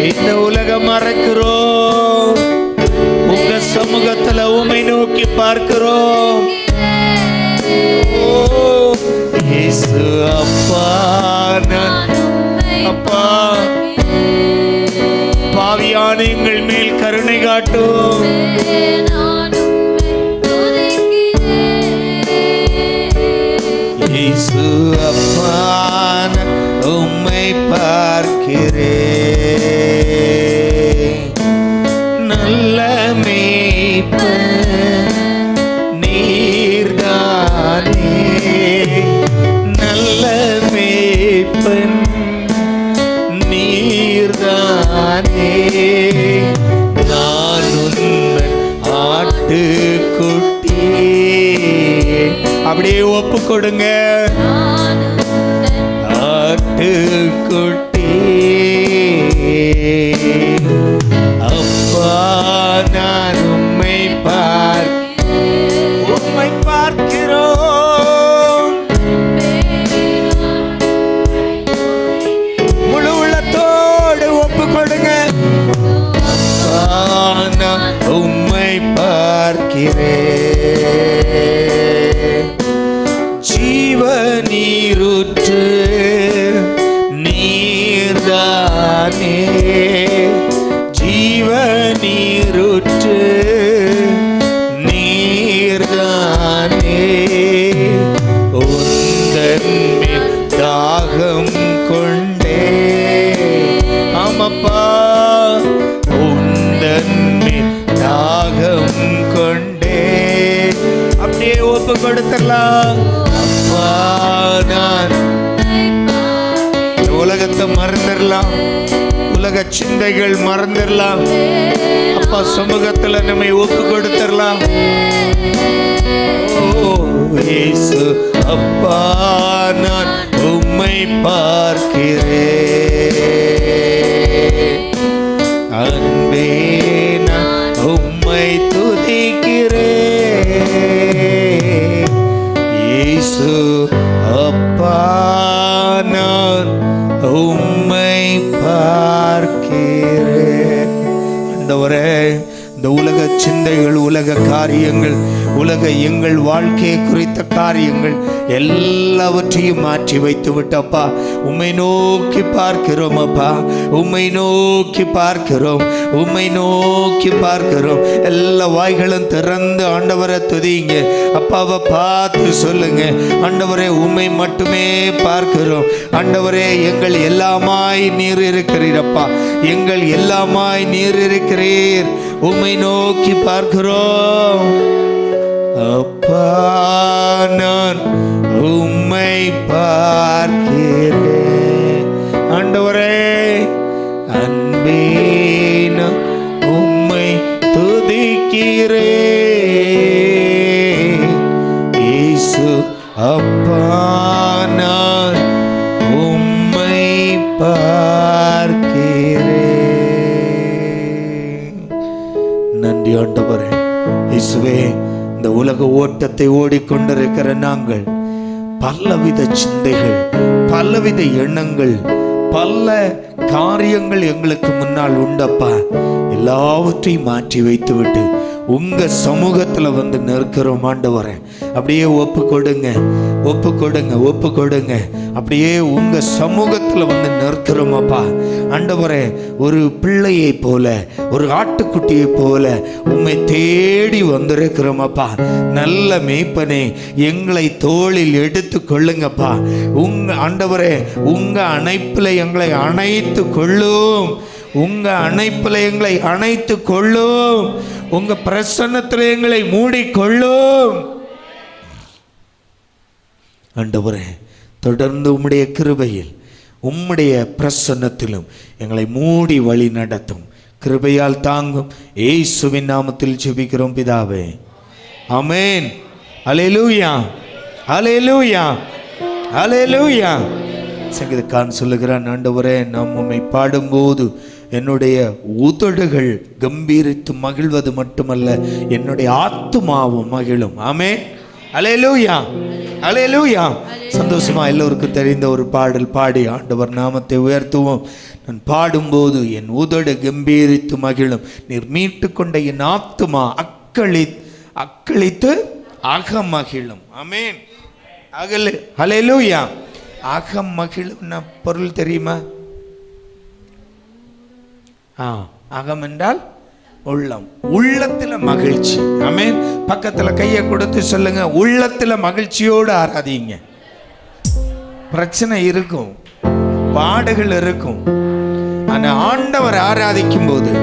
இந்த உலகம் மறக்கிறோம், உங்க சமூகத்துல உம்மை நோக்கி பார்க்கிறோம். இயேசு அப்பா, அப்பா பாவியான எங்கள் மேல் கருணை காட்டும். இயேசு அப்பா உம்மை பார்க்கிறேன். நல்ல மேய்ப்பன் நீர்தானே, நல்ல மேய்ப்பன் நீர்தானே. நான் உந்தன் ஆட்டுக்குட்டி. அப்படியே ஒப்பு கொடுங்க. ஆட்டுக்குட்டி அப்பா, நான் உம்மை பார்க்கிறோம். முழு உள்ளத்தோடு ஒப்பு கொடுங்க. அப்பா, நான் உம்மை பார்க்கிறேன். ஜீவ நீரூற்று நீர்தானே, ஜீவ நீரூற்று நீர்தானே. உந்தன் மேல் தாகம் கொண்டே, ஆமப்பா உந்தன் மேல் தாகம் கொண்டே. அப்படியே ஒப்பு கொடுத்தலாம். அப்பா, நான் உலகத்தை மறந்துடலாம், உலக சிந்தைகள் மறந்துடலாம். அப்பா சமூகத்துல நம்மை ஒப்பு கொடுத்துடலாம். ஓ இயேசு அப்பா, நான் உம்மை பார்க்கிறேன். அன்பே, நான் உம்மை துதிக்கிறேன். இயேசு அப்பா, நான் உம்மை பார்க்கிறேன். ஆண்டவரே, இந்த உலக சிந்தைகள், உலக காரியங்கள், உலக எங்கள் வாழ்க்கையை குறித்த காரியங்கள் எல்லாவற்றையும் மாற்றி வைத்து விட்டப்பா உம்மை நோக்கி பார்க்கிறோம். அப்பா உம்மை நோக்கி பார்க்கிறோம், உம்மை நோக்கி பார்க்கிறோம். எல்லா வாய்களும் திறந்து ஆண்டவரை துதிங்க. அப்பாவை பார்த்து சொல்லுங்க, ஆண்டவரே உம்மை மட்டுமே பார்க்கிறோம். ஆண்டவரே, எங்கள் எல்லாமாய் நீர் இருக்கிறீரப்பா, எங்கள் எல்லாமாய் நீர் இருக்கிறீர். உம்மை நோக்கி பார்க்கிறோம். அப்பா, நான் உம்மை பார்க்கிறேன். ஆண்டவரே, அன்பே, நான் உம்மை துதிக்கிறேன். இயேசு அப்பா, நான் உம்மை பார்க்கிறேன். நன்றி ஆண்டவரே. இயேசுவே, இந்த உலக ஓட்டத்தை ஓடிக்கொண்டிருக்கிற நாங்கள் பலவித சிந்தைகள், பலவித எண்ணங்கள், பல காரியங்கள் எங்களுக்கு முன்னால் உண்டப்பா. எல்லாவற்றையும் மாற்றி வைத்து விட்டு உங்க சமூகத்துல வந்து நிற்கிறோம் ஆண்டவரே. அப்படியே ஒப்பு கொடுங்க, ஒப்பு கொடுங்க, ஒப்பு கொடுங்க. அப்படியே உங்க சமூகத்துல வந்து நிற்கிறோம் அப்பா. ஆண்டவரே, ஒரு பிள்ளையை போல, ஒரு ஆட்டுக்குட்டியை போல உம்மை தேடி வந்திருக்கிறோம் அப்பா. நல்ல மேய்ப்பனே, எங்களை தோளில் எடுத்து கொள்ளுங்கப்பா. உங்க ஆண்டவரே, உங்க அணைப்புல எங்களை அணைத்து கொள்ளும், உங்க அணைப்புல எங்களை அணைத்து கொள்ளும், உங்க பிரசன்னத்தில் எங்களை மூடிக்கொள்ளும். ஆண்டவரே, தொடர்ந்து உம்முடைய கிருபையில், உம்முடைய பிரசன்னத்திலும் எங்களை மூடி வழி நடத்தும். கிருபையால் தாங்கும். இயேசுவின் நாமத்தில் ஜெபிக்கிறோம் பிதாவே, ஆமென். அல்லேலூயா, அல்லேலூயா, அல்லேலூயா. சங்கீதக்காரன் சொல்லுகிறான், ஆண்டவரே, நாம் உம்மை பாடும்போது என்னுடைய உதடுகள் கம்பீரித்து மகிழ்வது மட்டுமல்ல, என்னுடைய ஆத்துமாவும் மகிழும். ஆமென், அல்லேலூயா. அல்லேலூயா. சந்தோஷமா எல்லோருக்கும் தெரிந்த ஒரு பாடல் பாடி ஆண்டவர் நாமத்தை உயர்த்துவோம். நான் பாடும்போது என் உதடு கம்பீரித்து மகிழும், நீர் மீட்டு கொண்ட என் ஆத்துமா அக்களித்து அகமகிழும். ஆமென். அல்லேலூயா. அகமகிழும்னா பொருள் தெரியுமா? அகம் என்றால் உள்ளம், உள்ளத்துல மகிழ்ச்சி. ஆமென். பக்கத்துல கையை கொடுத்து சொல்லுங்க, உள்ளத்துல மகிழ்ச்சியோடு ஆராதிங்க. பிரச்சனை இருக்கும், பாடுகள் இருக்கும், ஆனா ஆண்டவர் ஆராதிக்கும் போது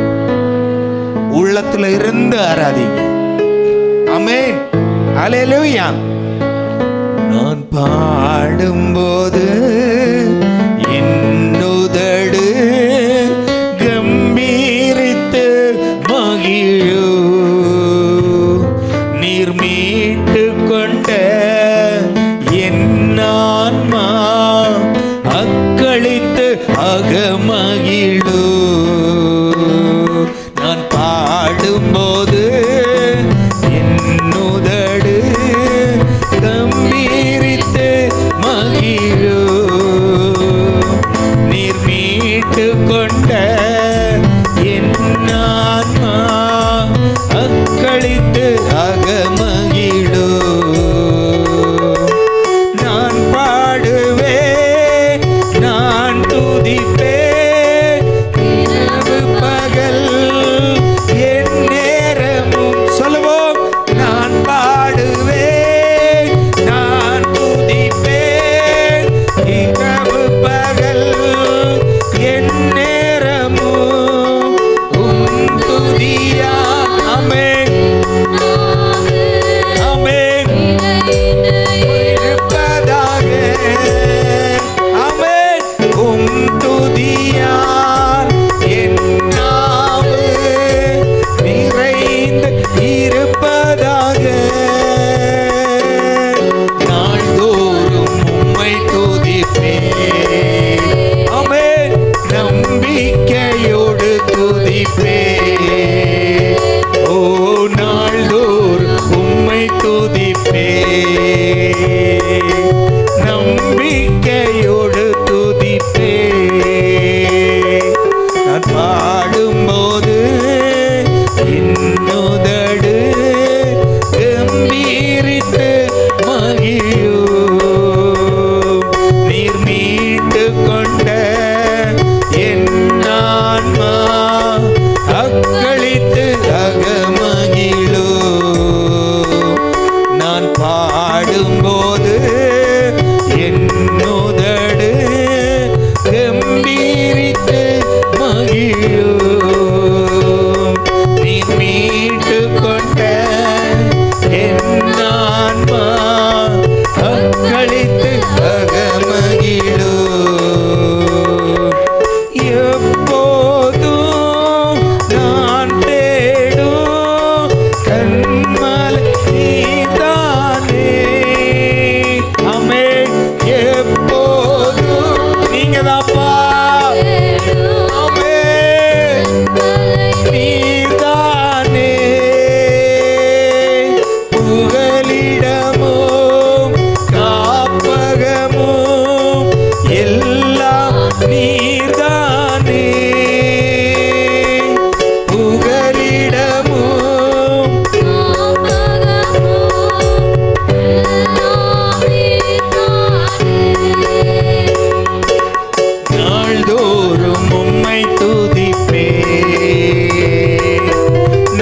உள்ளத்துல இருந்து ஆராதிங்க. ஆமென். அல்லேலூயா. நான் பாடும்போது என்னுதடு கம்பீரித்து மகிழு, நீர் மீட்டு கொண்ட என் ஆன்மா அக்களித்து அகமகிழு. நான் பாடும்போது என்னுதடு கம்பீரித்து மகிழு, நீர் மீட்டு கொண்ட என் ஆன்மா அக்களித்து அகமகிழு. நான் பாடுவேன், நான் துதிப்பேன், இரவு பகல் என் நேரமும். சொல்லுவோம். நான் பாடுவேன், நான் துதிப்பேன், இரவு பகல் என் நேரமும் உம் துதியா. ஆமென். ஆமென். இருப்பதாக. ஆமென். உம் துதியால் என் நாவு நிறைந்து இருப்பதாக. நாள்தோறும் உம்மை துதிப்பேன். ஆமென். நம்பிக்கையோடு துதிப்பேன். ஓ, நாள்தோறும் உம்மை துதிப்பேன், நம்பிக்கையோடு துதிப்பேன். நான் பாடும்போது என்னுதடு கம்பீரித்து மகிழும், நீர் மீட்டு கொண்ட என் ஆன்மா அக்களித்து அகமகிழு. நான் பாடும்போது என்னுதடு கம்பீரித்து மகிழும், நீர் மீட்டு கொண்ட என் ஆன்மா அக்களித்து அகமகிழு. எப்போதும் நான் தேடும் கண்மலை நீதானே. ஆமென். எப்போதும் நீங்கதாப்பா. ஆமென். நீதானே புகலிடமும் காப்பகமும் எல்லாம் நீர்தானே. புகலிடமும் நாள்தோறும் உம்மை துதிப்பேன்,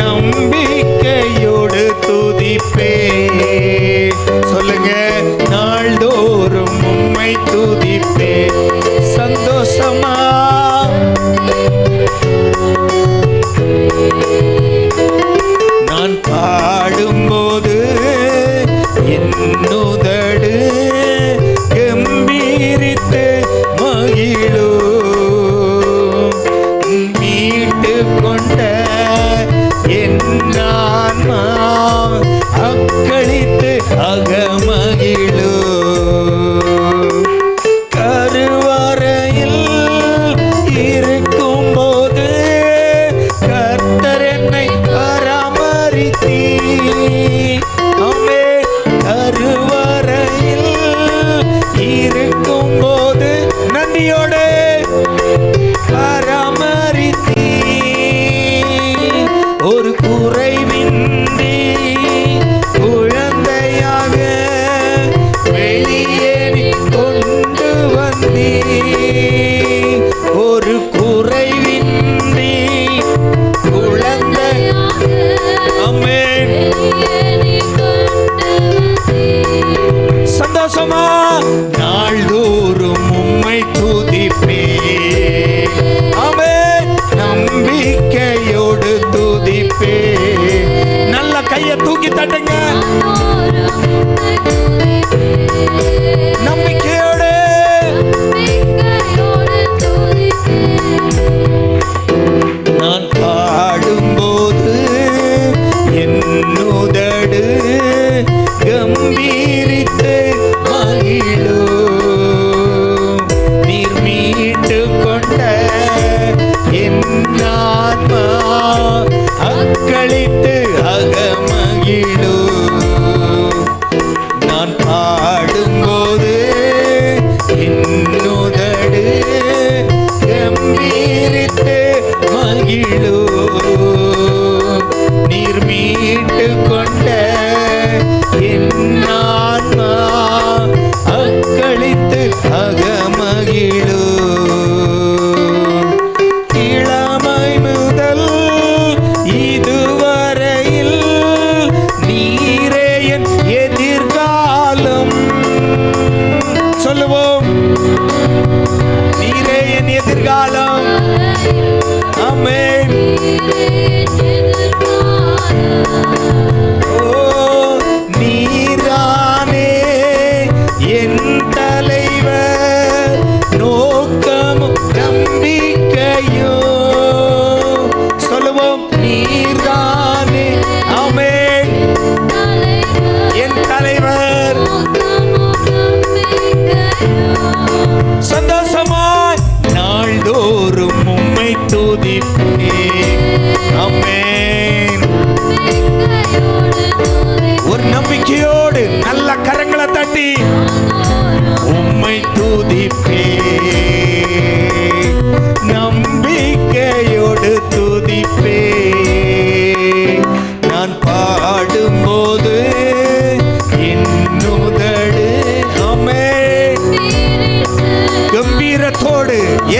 நம்பிக்கையோடு துதிப்பேன். சொல்லுங்க. நாள்தோறும் உம்மை துதிப்பேன், சந்தோஷமா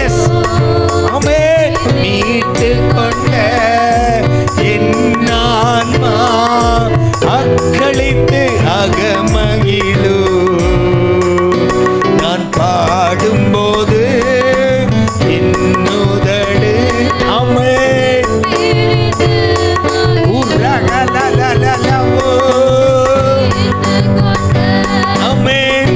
எஸ் ஆமே மீட்டு கொண்ட என் ஆன்மா அக்களித்து அகமகிழு. நான் பாடும்போது என்னுதடு ஆமே ஆமென்.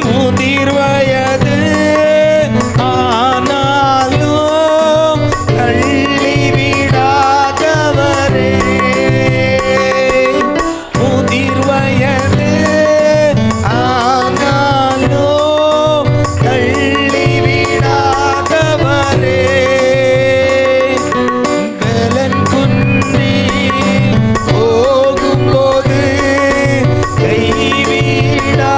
முதிர் வயது ஆனாலும் தள்ளிவிடாதவரே, முதிர் வயது ஆனாலும் தள்ளிவிடாதவரே, பலன் குன்றி போகும்போது கைவிடாதவரே,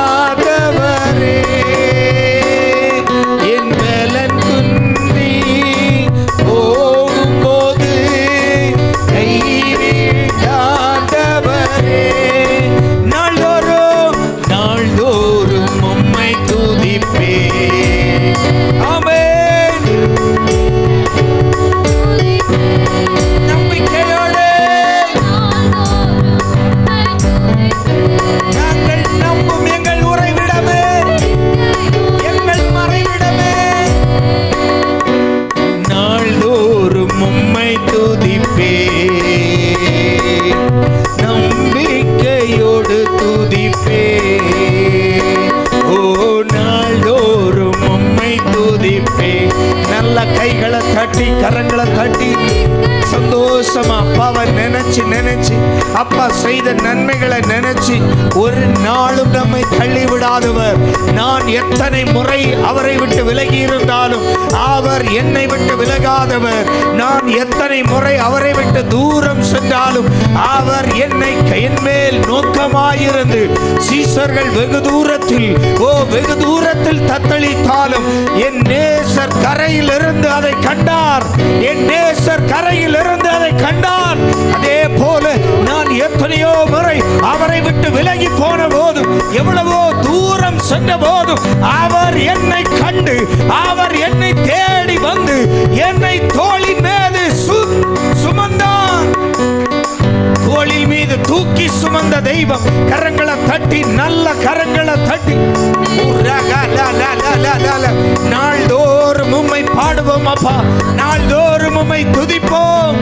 என் பலன் குன்றி போகும்போது கைவிடாதவரே, நாள்தோறும் நாள்தோறும் உம்மை துதிப்பேன். ஆமென். நம்பிக்கையோடு நாங்கள் நம்பும் எங்கள் உறைவிடமே, எங்கள் மறைவிடமே, நாள்தோறும் உம்மை துதிப்பேன், நம்பிக்கையோடு துதிப்பேன். ஓ நாள்தோறும் உம்மை துதிப்பேன். நல்ல கைகளை தட்டி கரங்களை தட்டி சந்தோஷமா அப்பாவை நினைச்சு நினைச்சு அப்பா செய்த நன்மைகளை நினைச்சு ஒரு நாளும் நம்மை தள்ளிவிடாதவர். நான் எத்தனை முறை அவரை விட்டு விலகி இருந்தாலும் அவர் என்னை விட்டு விலகாதவர். நான் எத்தனை முறை அவரை விட்டு தூரம் சென்றாலும் அவர் என்னை என் மேல் நோக்கமாயிருந்து சீசர்கள் வெகு தூரத்தில் தத்தளித்தாலும் என் நேசர் கரையில் இருந்து அதை கண்டார். என் நேசர் கரையில் இருந்து அதை கண்டார். அதே போல நான் எத்தனையோ முறை அவரை விட்டு விலகி போன போதும் எவ்வளவோ தூரம் சென்ற போதும் அவர் என்னை கண்டு அவர் என்னை தேடி வந்து என்னை தோளின் மீது சுமந்தார். தோளின் மீது தூக்கி சுமந்த தெய்வம். கரங்களை தட்டி நல்ல கரங்களை தட்டி நாள்தோறும் உம்மை பாடுவோம் அப்பா, நாள்தோறும் உம்மை துதிப்போம்.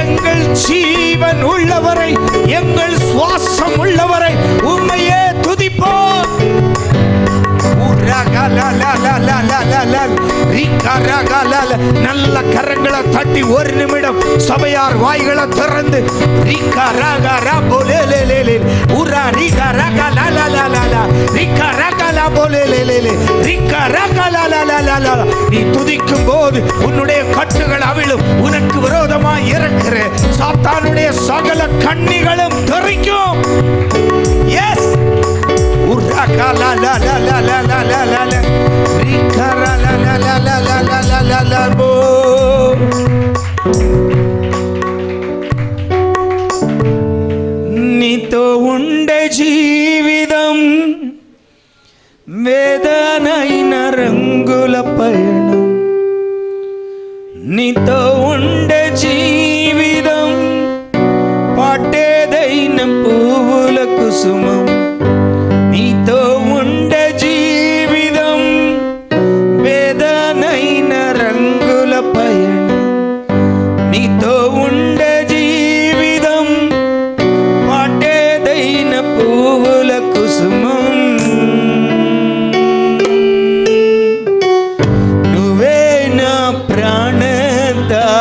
எங்கள் ஜீவன் உள்ளவரை எங்கள் சுவாசம் உள்ளவரை உம்மையே துதிப்போம். நல்ல கரங்களை தட்டி ஒரு நிமிடம் சபையார் வாய்களை திறந்து நீ துதிக்கும் போது உன்னுடைய கட்டுகள் அவிழும். உனக்கு விரோதமாய் இருக்கிற சாத்தானுடைய சகல கண்ணிகளும் தெரிக்கும். எஸ் నీతో ఉండే జీవితం వేదనైన రంగుల పయనం. నీతో ఉండే జీవితం పాటేదైన పువ్వుల కుసుమం. నీతో ఉండే జీవితం వేదనైన రంగుల పయనం. నీతో ఉండే జీవితం పాటేదైన పువ్వుల కుసుమం. నువ్వే నా ప్రాణదాత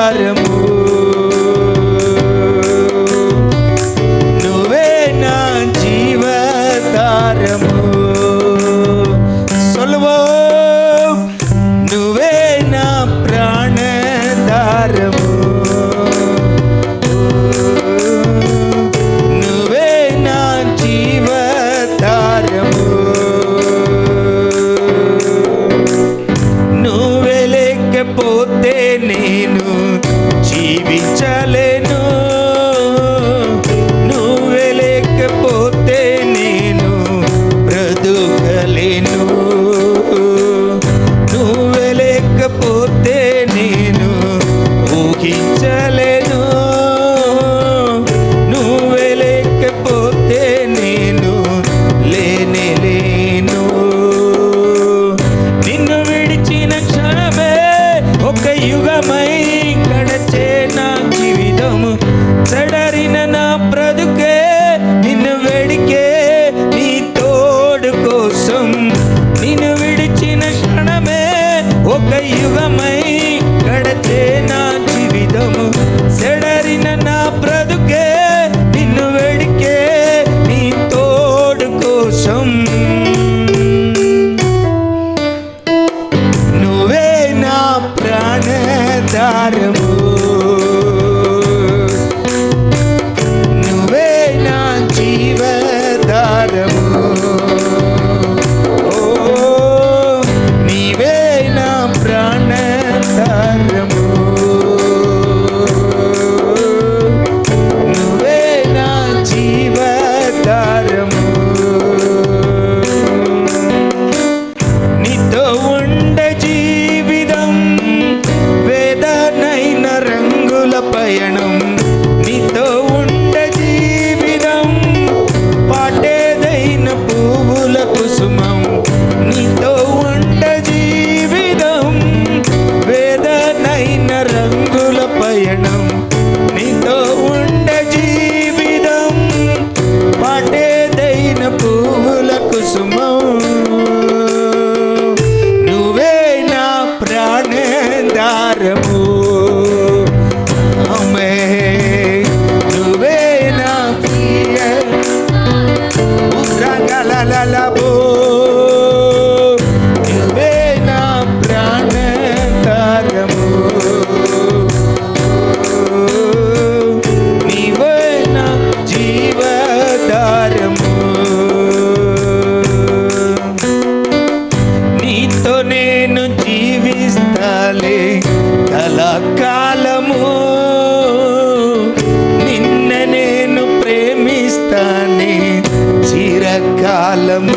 కాలము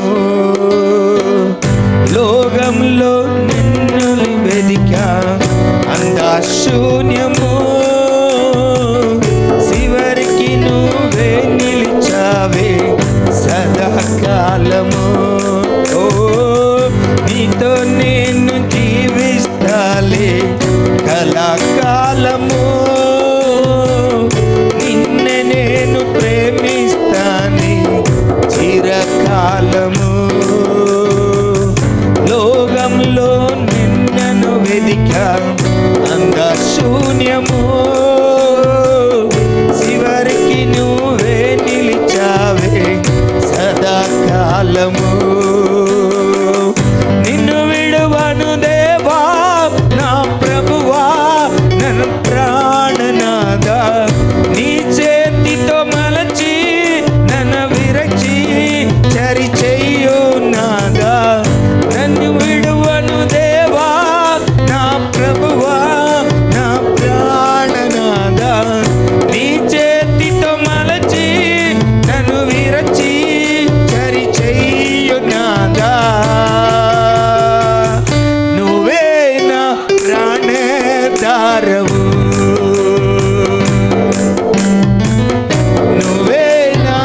లోకంలో నిన్ను వెదికా అంతా శూన్యము చివరికి నువ్వే నిలిచావే సదాకాలము. ఓ నీతో నేను జీవిస్తాలే కళాకాలము నిన్నే నేను ప్రేమిస్తానే చిరకాలము లోకంలో నిన్నను వెదికా అంద శూన్యము చివరికి నువ్వే నిలిచావే సదాకాలము. నిన్ను విడువను దేవా నా ప్రభువా నన్ను ప్రాణనాదా నీ చేతితో మలచి నన్ను విరచి చరి చెయ్యు నాదా. నన్ను విడువను దేవా నా ప్రభువా నా ప్రాణనాదా నీ చేతితో మలచి నన్ను విరచి చరి చెయ్యు నాదా. నువ్వే నా ప్రాణధారవు నువ్వే నా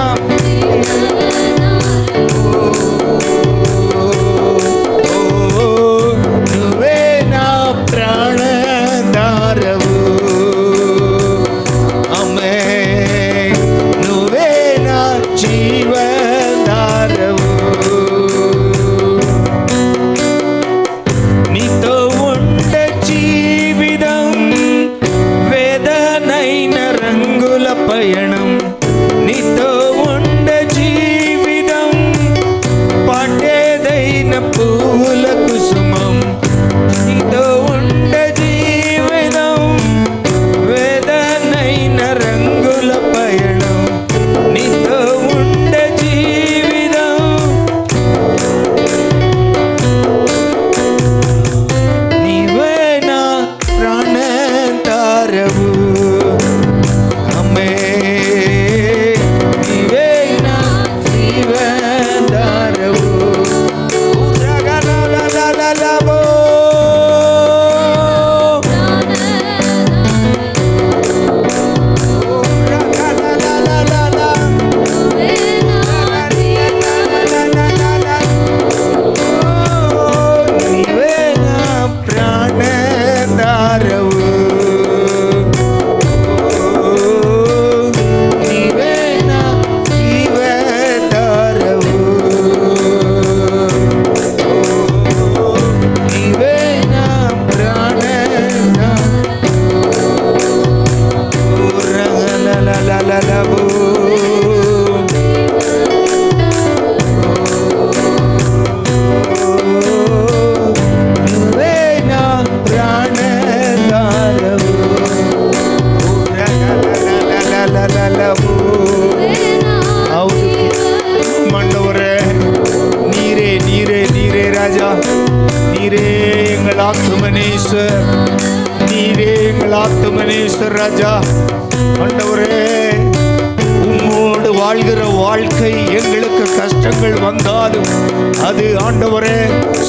నువ్వే నా ప్రాణధారవు అమ్మే నువ్వే నా జీవధారవు. నీతో ఉండే జీవితం వేదనైన రంగుల పయనం నీతో ఉండే జీవితం పాటేదైన పూల కుసుమం నీతో ఉండే జీవితం వేదనైన రంగుల పయనం నీతో ఉండే జీవితం నీవే నా ప్రాణధారవు అమ్మే నీవే నా జీవధారవు. ఉరగలలలలలబో. ఉరగలలలలల. నీవే నా ప్రాణధారవు నీవే నా జీవధారవు నీవే నా ప్రాణధారవు. నువ్వే నా ప్రాణధారవు மண்டவரே நீரே நீரே நீரே ராஜா நீரே எங்கள் ஆத்துமனேஸ்வர் நீரே எங்கள் ஆத்துமனேஸ்வர் ராஜா. ஆண்டவரே உம்மோடு வாழ்கிற வாழ்க்கை எங்களுக்கு கஷ்டங்கள் வந்தாலும் அது ஆண்டவரே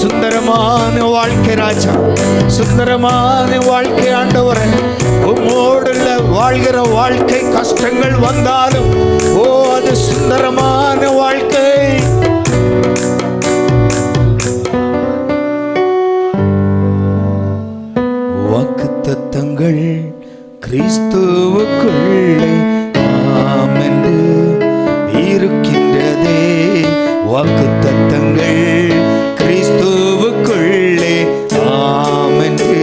சுந்தரமான வாழ்க்கை ராஜா சுந்தரமான வாழ்க்கை ஆண்டவரே. உம்மோடு வாழ்கிற வாழ்க்கை கஷ்டங்கள் வந்தாலும் ஓ அது சுந்தரமான வாழ்க்கை. வாக்குத்தத்தங்கள் கிறிஸ்துவுக்குள்ளே ஆமென்று இருக்கின்றதே. வாக்குத்தத்தங்கள் கிறிஸ்துவுக்குள்ளே ஆமென்று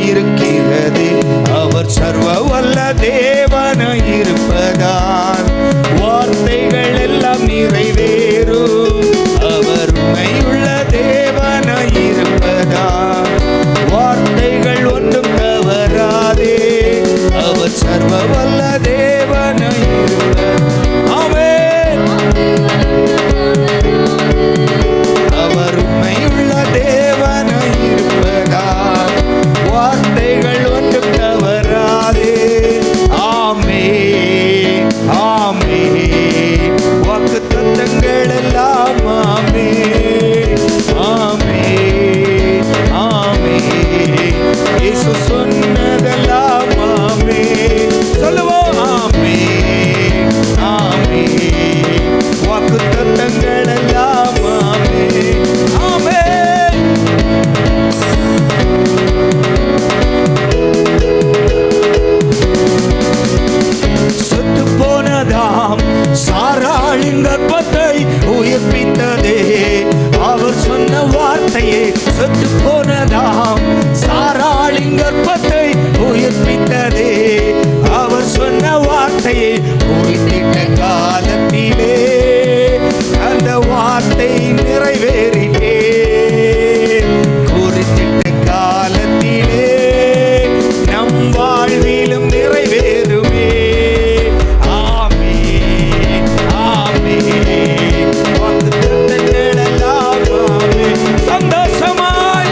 இருக்கிறது. அவர் சர்வ வல்ல தேவனாய் இருப்பதால் வார்த்தைகள் எல்லாம் நிறைவேறும். அவர் உண்மையுள்ள தேவனாய் இருப்பதால் வார்த்தைகள் ஒன்றும் தவறாதே. அவர் சர்வ வல்ல தேவனாய் இருப்பதால் ஆமென். அவர் உண்மையுள்ள தேவனாய் இருப்பதால் வார்த்தைகள் ஒன்றும் தவறாதே. ஆமென் ஆமென். வாக்குத்தத்தங்கள் இயேசு சொன்னதெல்லாம் ஆமே. சொல்லுவோம் ஆமே ஆமே. வாக்குத்தத்தங்கள் எல்லாம் ஆமே ஆமே. செத்து போனதாம் சாராளின் கர்ப்பத்தை உயிர்ப்பித்ததே அவர் சொன்ன வார்த்தையே. செத்து போனதாம் சாராளின் கர்ப்பத்தை உயிர்ப்பித்ததே அவர் சொன்ன வார்த்தையே. குறித்திட்ட காலத்திலே அந்த வார்த்தை நிறைவேறிட்டே. குறித்திட்ட காலத்திலே நம் வாழ்விலும் நிறைவேறுமே. ஆமே ஆமே. வாக்குத்தத்தங்கள் எல்லாம் ஆமே. சந்தோஷமாய்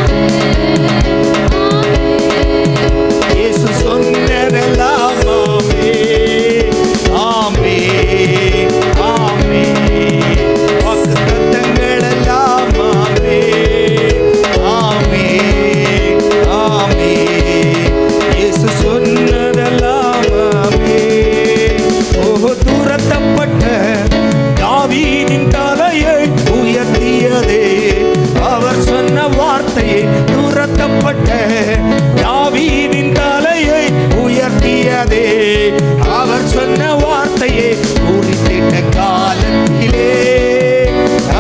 இயேசு சொன்னதெல்லாம் ஆமே ஆமே ஆமே. வாக்குத்தத்தங்கள் எல்லாம் ஆமே ஆமே ஆமே. இயேசு சொன்னதெல்லாம் ஆமே. ஓஹோ, துரத்தப்பட்ட தாவீதின் தலையை உயர்த்தியதே அவர் சொன்ன வார்த்தையை. துரத்தப்பட்ட தாவீதின் தலையை உயர்த்தியதே அவர் சொன்ன வார்த்தையை. குறித்திட்ட காலத்திலே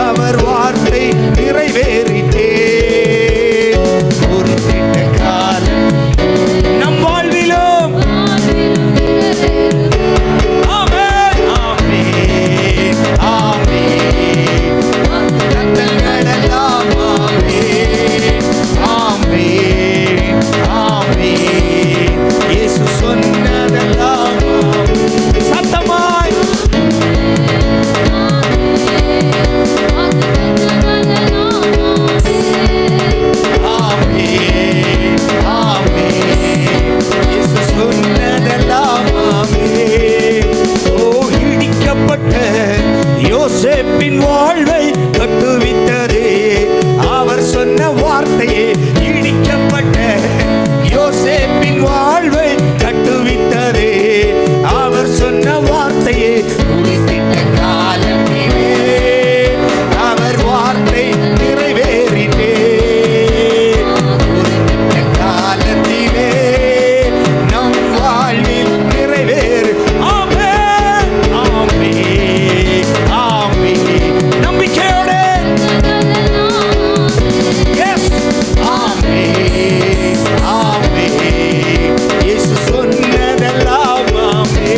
அவர் வார்த்தை நிறைவேறிட்டே. குறித்திட்ட காலம் நம் வாழ்விலும் ஆமே ஆமே ஆமே. வாக்குத்தத்தங்கள் எல்லாம் ஆமே ஆமே ஆமே. இயேசு சொன்னதெல்லாம் ஆமே. சத்தமாய் ஆமே ஆமே. இயேசு சொன்னதெல்லாம் ஆமே. ஓ, இடிக்கப்பட்ட யோசேப்பின் வாழ்வை கட்டுவித்ததே அவர் சொன்ன வார்த்தையே. இடிக்கப்பட்ட யோசேப்பின் வாழ்வை கட்டுவித்ததே அவர் சொன்ன வார்த்தையே. குறித்திட்ட காலத்திலே அவர் வார்த்தை நிறைவேறிட்டே. குறித்திட்ட காலத்திலே நம் வாழ்வில் நிறைவேறு. ஆமே ஆமே ஆமே. நம்பிக்கையோடு எஸ் ஆமே ஆமே. இயேசு சொன்னதெல்லாம் ஆமே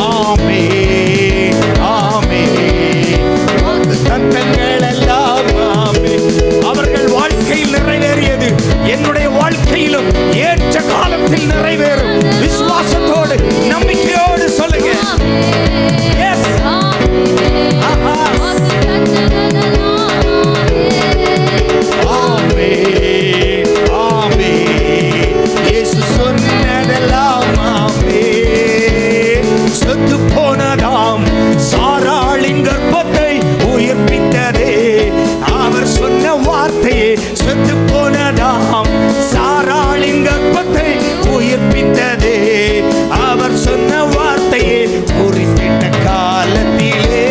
ஆமே ஆமே. வாக்குத்தத்தங்கள் எல்லாம் ஆமே. அவர்கள் வாழ்க்கையில் நிறைவேறியது என்னுடைய வாழ்க்கையிலும் ஏற்ற காலத்தில் நிறைவேறும். விசுவாசத்தோடு நம்பிக்கையோடு சொல்லுங்க. எஸ் ஆஹா ஆமே ஆமே. இயேசு சொன்னதெல்லாம் ஆமே. செத்து போனதாம் சாராளின் கர்ப்பத்தை உயிர்ப்பித்ததே அவர் சொன்ன வார்த்தையே. செத்து போனதாம் சாராளின் கர்ப்பத்தை உயிர்ப்பித்ததே அவர் சொன்ன வார்த்தையே. குறித்திட்ட காலத்திலே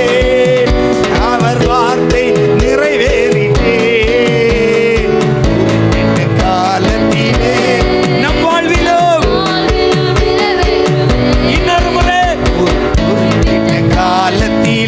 அவர் வார்த்தை நிறைவேறிட்டே. குறித்திட்ட காலத்திலே நம் வாழ்விலும் இன்னொரு முறை குறித்திட்ட காலத்திலே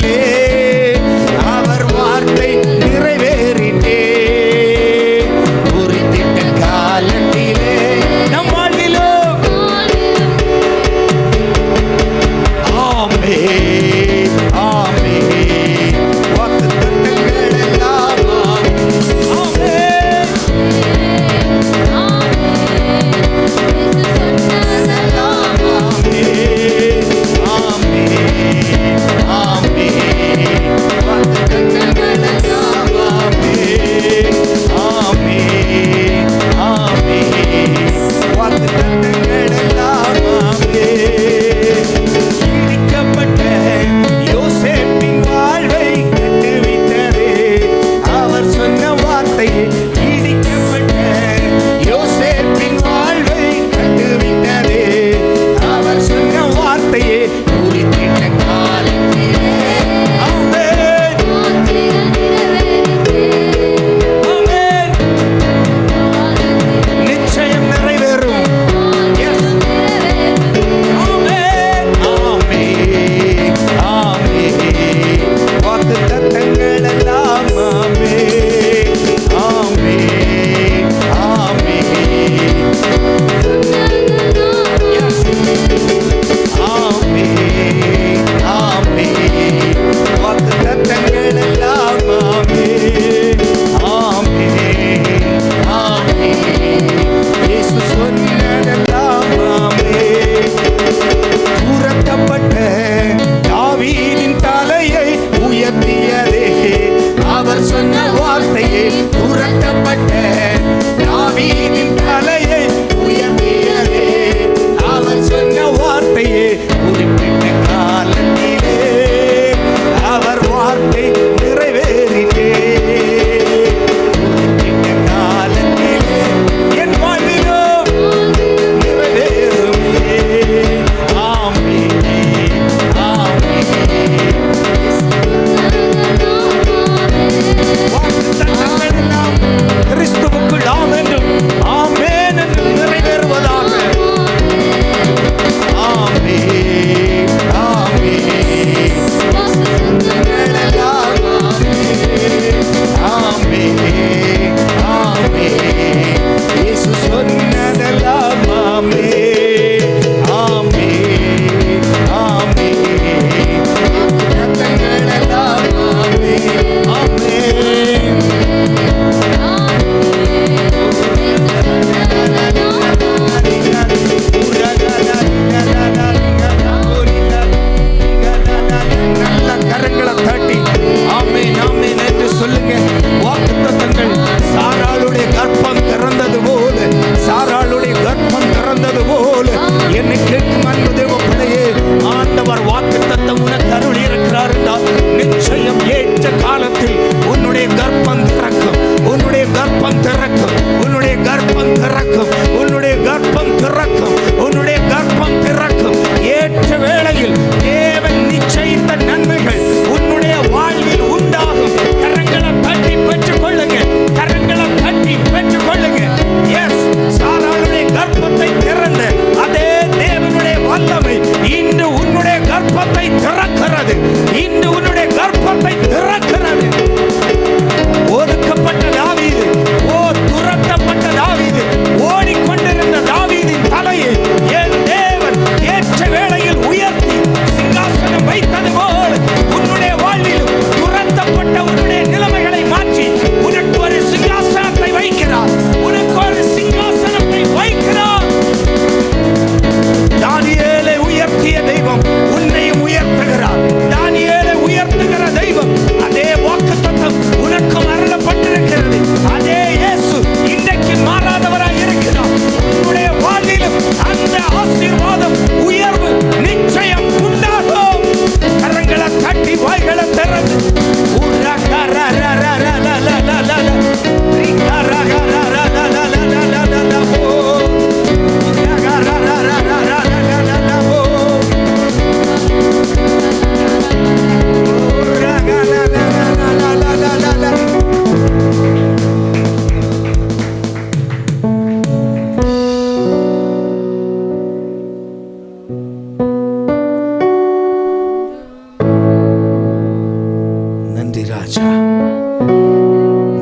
ராஜா,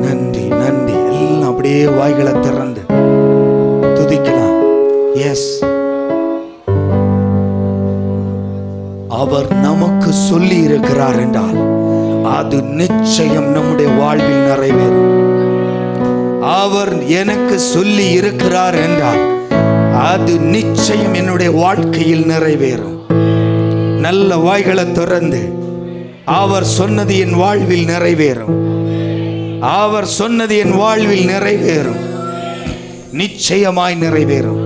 நன்றி நன்றி. எல்லாம் அப்படியே வாய்களை திறந்து துதிக்கலாம். எஸ், அவர் நமக்கு சொல்லி இருக்கிறார் என்றால் அது நிச்சயம் நம்முடைய வாழ்வில் நிறைவேறும். அவர் எனக்கு சொல்லி இருக்கிறார் என்றால் அது நிச்சயம் என்னுடைய வாழ்க்கையில் நிறைவேறும். நல்ல வாய்களை திறந்து அவர் சொன்னது என் வாழ்வில் நிறைவேறும், அவர் சொன்னது என் வாழ்வில் நிறைவேறும், நிச்சயமாய் நிறைவேறும்.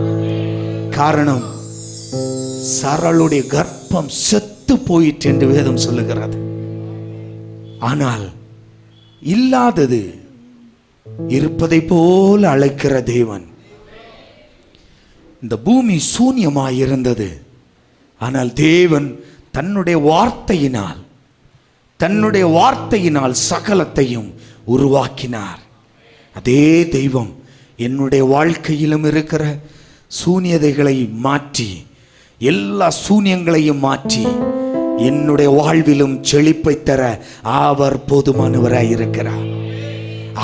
காரணம், சரளுடைய கர்ப்பம் செத்து போயிற்று என்று வேதம் சொல்லுகிறது. ஆனால் இல்லாதது இருப்பதை போல அழைக்கிற தேவன். இந்த பூமி சூன்யமாய் இருந்தது, ஆனால் தேவன் தன்னுடைய வார்த்தையினால் சகலத்தையும் உருவாக்கினார். அதே தெய்வம் என்னுடைய வாழ்க்கையிலும் இருக்கிற சூன்யதைகளை மாற்றி, எல்லா சூன்யங்களையும் மாற்றி என்னுடைய வாழ்விலும் செழிப்பை தர அவர் போதுமானவராயிருக்கிறார்.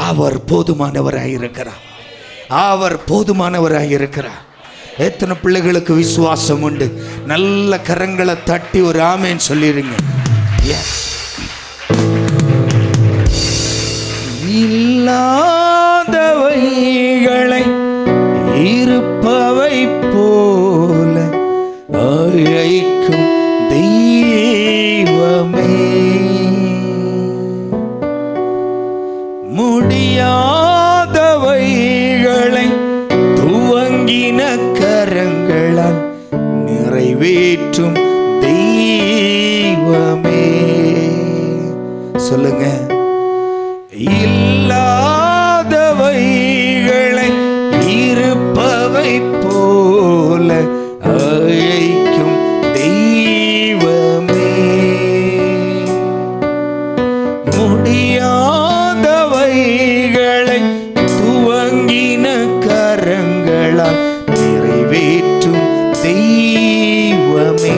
அவர் போதுமானவராயிருக்கிறார். அவர் போதுமானவராயிருக்கிறார். எத்தனை பிள்ளைகளுக்கு விசுவாசம் உண்டு? நல்ல கரங்களை தட்டி ஒரு ஆமேன் சொல்லிருங்க. இல்லாதவைகளை இருப்பவை போல அழைக்கும் தெய்வமே, முடியாதவைகளை துவங்கின கரங்களால் நிறைவேற்றும் தெய்வமே. சொல்லுங்க, இல்லாதவைகளை இருப்பவை போல அழைக்கும் தெய்வமே, முடியாதவைகளை துவங்கின கரங்களால் நிறைவேற்றும் தெய்வமே.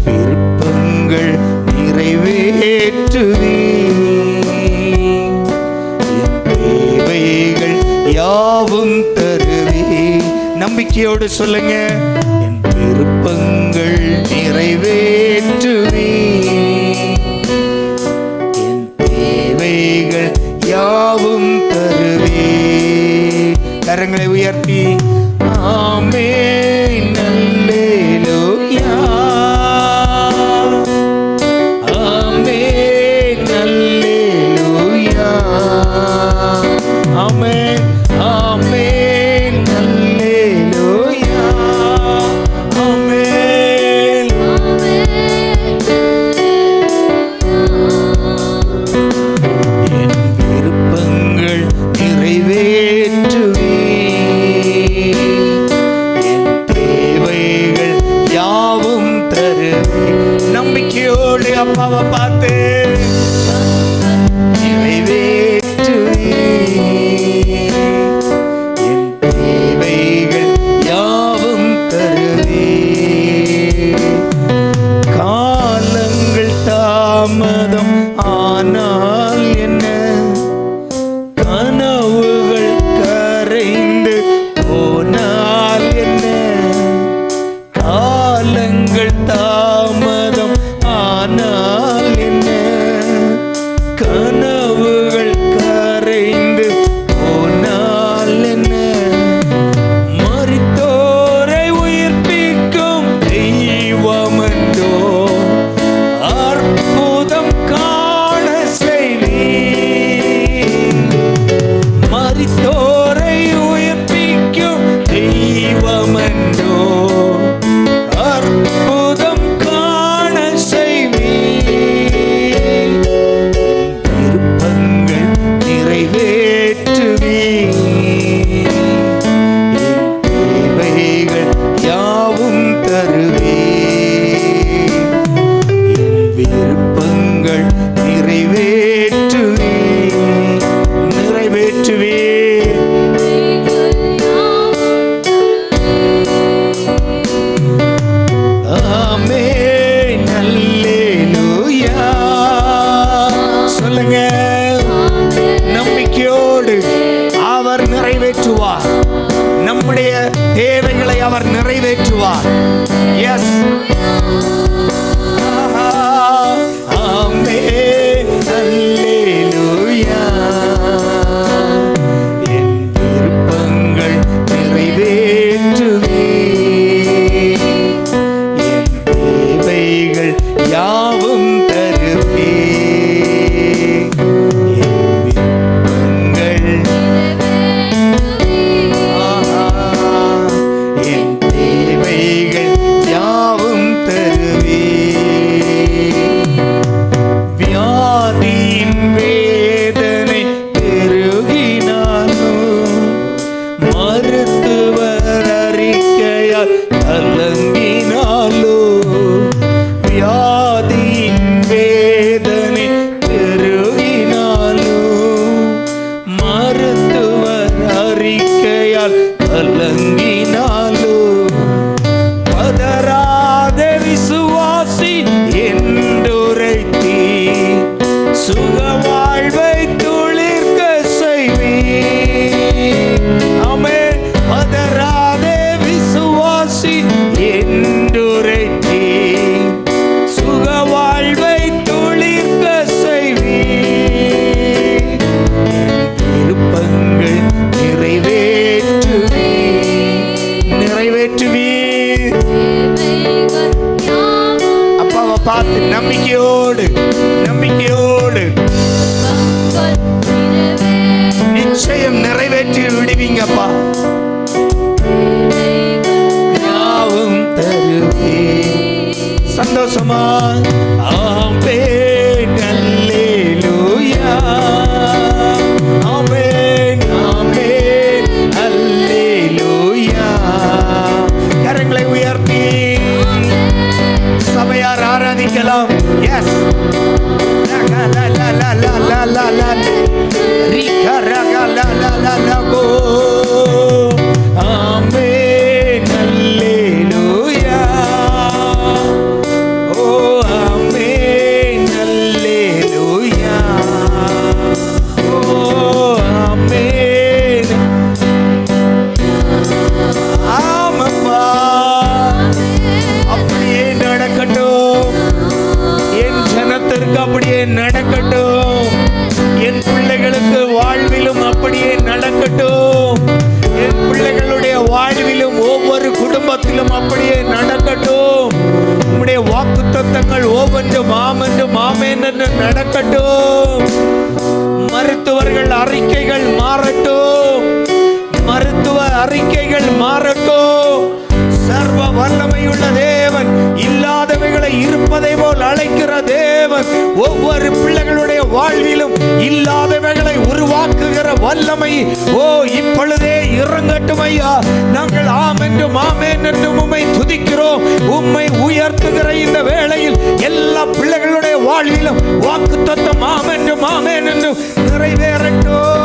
விருப்பங்கள் நிறைவேற்றுவே, என் தேவைகள் யாவும் தருவே. நம்பிக்கையோடு சொல்லுங்க, என் விருப்பங்கள் நிறைவேற்றுவே, என் தேவைகள் யாவும் தருவே. கரங்களை உயர்த்தி ஆமென் அல்லேலூயா, ஆமென் அல்லேலூயா, ஆமென் ஆமென் அல்லேலூயா, ஆமென். என் விருப்பங்கள் நிறைவேற்றுவே, என் தேவைகள் யாவும் தருவே. நம்பிக்கையோடு அப்பாவை பார்த்து நிறைவேற்றுவே, என் தேவைகள் யாவும் தருவே. காலங்கள் தாமதம் ஆனால் என்ன, கனவுகள் கரைந்து போனால் என்ன, காலங்கள் தாமதம் ஆனால் என்ன, கனவுகள் கரைந்து தருவார். எஸ், ஆமென், அல்லேலூயா. என் விருப்பங்கள் நிறைவேற்றுவே, என் தேவைகள் யாவும் தருவே. பார்த்து நம்பிக்கையோடு நிச்சயம் நிறைவேற்றி விடுவீங்கப்பா. யாவும் தருவே சந்தோஷமா. ஆமென், அல்லேலூயா. ஆமென், ஆமென், அல்லேலூயா. கரங்களை உயர்த்தி சபையார் ஆராதிக்கலாம். எஸ், ஆமென், அல்லேலூயா. ஓ ஆமென், அல்லேலூயா. ஓ ஆமென். ஆமப்பா, அப்படியே நடக்கட்டும். என் ஜனத்திற்கு அப்படியே நடக்கட்டும். என் பிள்ளைகளுக்கு வாழ்விலும் அப்படியே நடக்கட்டும். என் பிள்ளைகளுடைய வாழ்விலும் ஒவ்வொரு குடும்பத்திலும் அப்படியே நடக்கட்டும். உம்முடைய வாக்குத்தத்தங்கள் ஒவ்வொன்றும் ஆமென்றும் ஆமென் என்று நடக்கட்டும். மருத்துவர்கள் அறிக்கைகள் மாறட்டும். மருத்துவ அறிக்கைகள் மாறட்டும். சர்வ வல்லமையுள்ள தேவன் இல்லாதவைகளை இருப்பதை போல் அழைக்கிற தேவன் ஒவ்வொரு பிள்ளைகளுடைய வாழ்விலும் இல்லாதவைகளை உருவாக்குகிற வல்லமை இப்பொழுதே இறங்கட்டும் ஐயா. நாங்கள் ஆமென்றும் ஆமென் என்றும் உம்மை துதிக்கிறோம். உம்மை உயர்த்துகிற இந்த வேளையில் எல்லா பிள்ளைகளுடைய வாழ்விலும் வாக்குத்தத்தம் ஆமென்றும் ஆமென் என்றும் நிறைவேறட்டும்.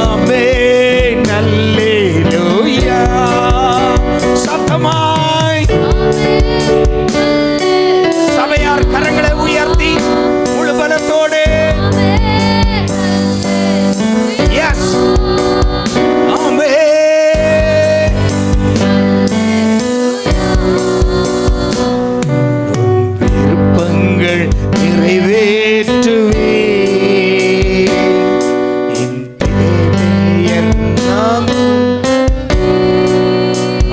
ஆமென், அல்லேலூயா. சத்தமாய் சபையார் கரங்களை உயர்த்தி முழு பலத்தோடு எஸ், ஆமென். விருப்பங்கள் நிறைவேற்றுவே, என் தேவையெல்லாம்.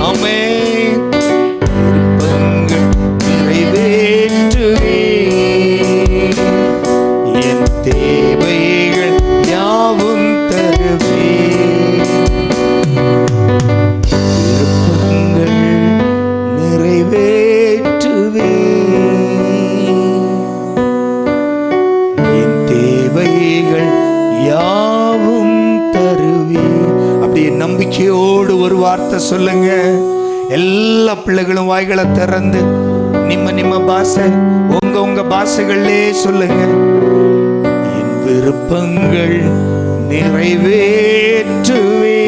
ஆமென், விருப்பங்கள் நிறைவேற்றுவே, என் தேவைகள் யாவும் தருவே. விருப்பங்கள் நிறைவேற்றுவே, என் தேவைகள் யாவும் தருவே. அப்படியே நம்பிக்கையோடு ஒரு வார்த்தை சொல்லுங்க. எல்லா பிள்ளைகளும் வாய்களை திறந்து நிம்ம பாஷை உங்க பாஷைகளே சொல்லுங்க. என் விருப்பங்கள் நிறைவேற்றுவே,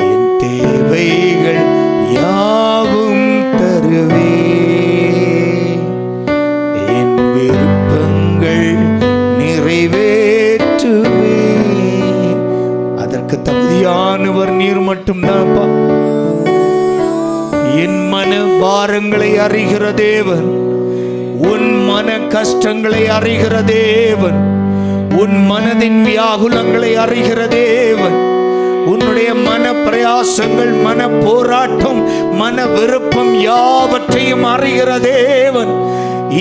என் தேவைகள் யாவும் தருவே. என் விருப்பங்கள் நிறைவேற்றுவே. அதற்கு தகுதியானவர் நீர் மட்டும் பாரங்களை அறிகிற தேவன், உன் மன கஷ்டங்களை அறிகிற தேவன், உன் மனதின் வியாகுலங்களை அறிகிற தேவன், உன்னுடைய மன பிரயாசங்கள், மன போராட்டம், மன விருப்பம் யாவற்றையும் அறிகிற தேவன்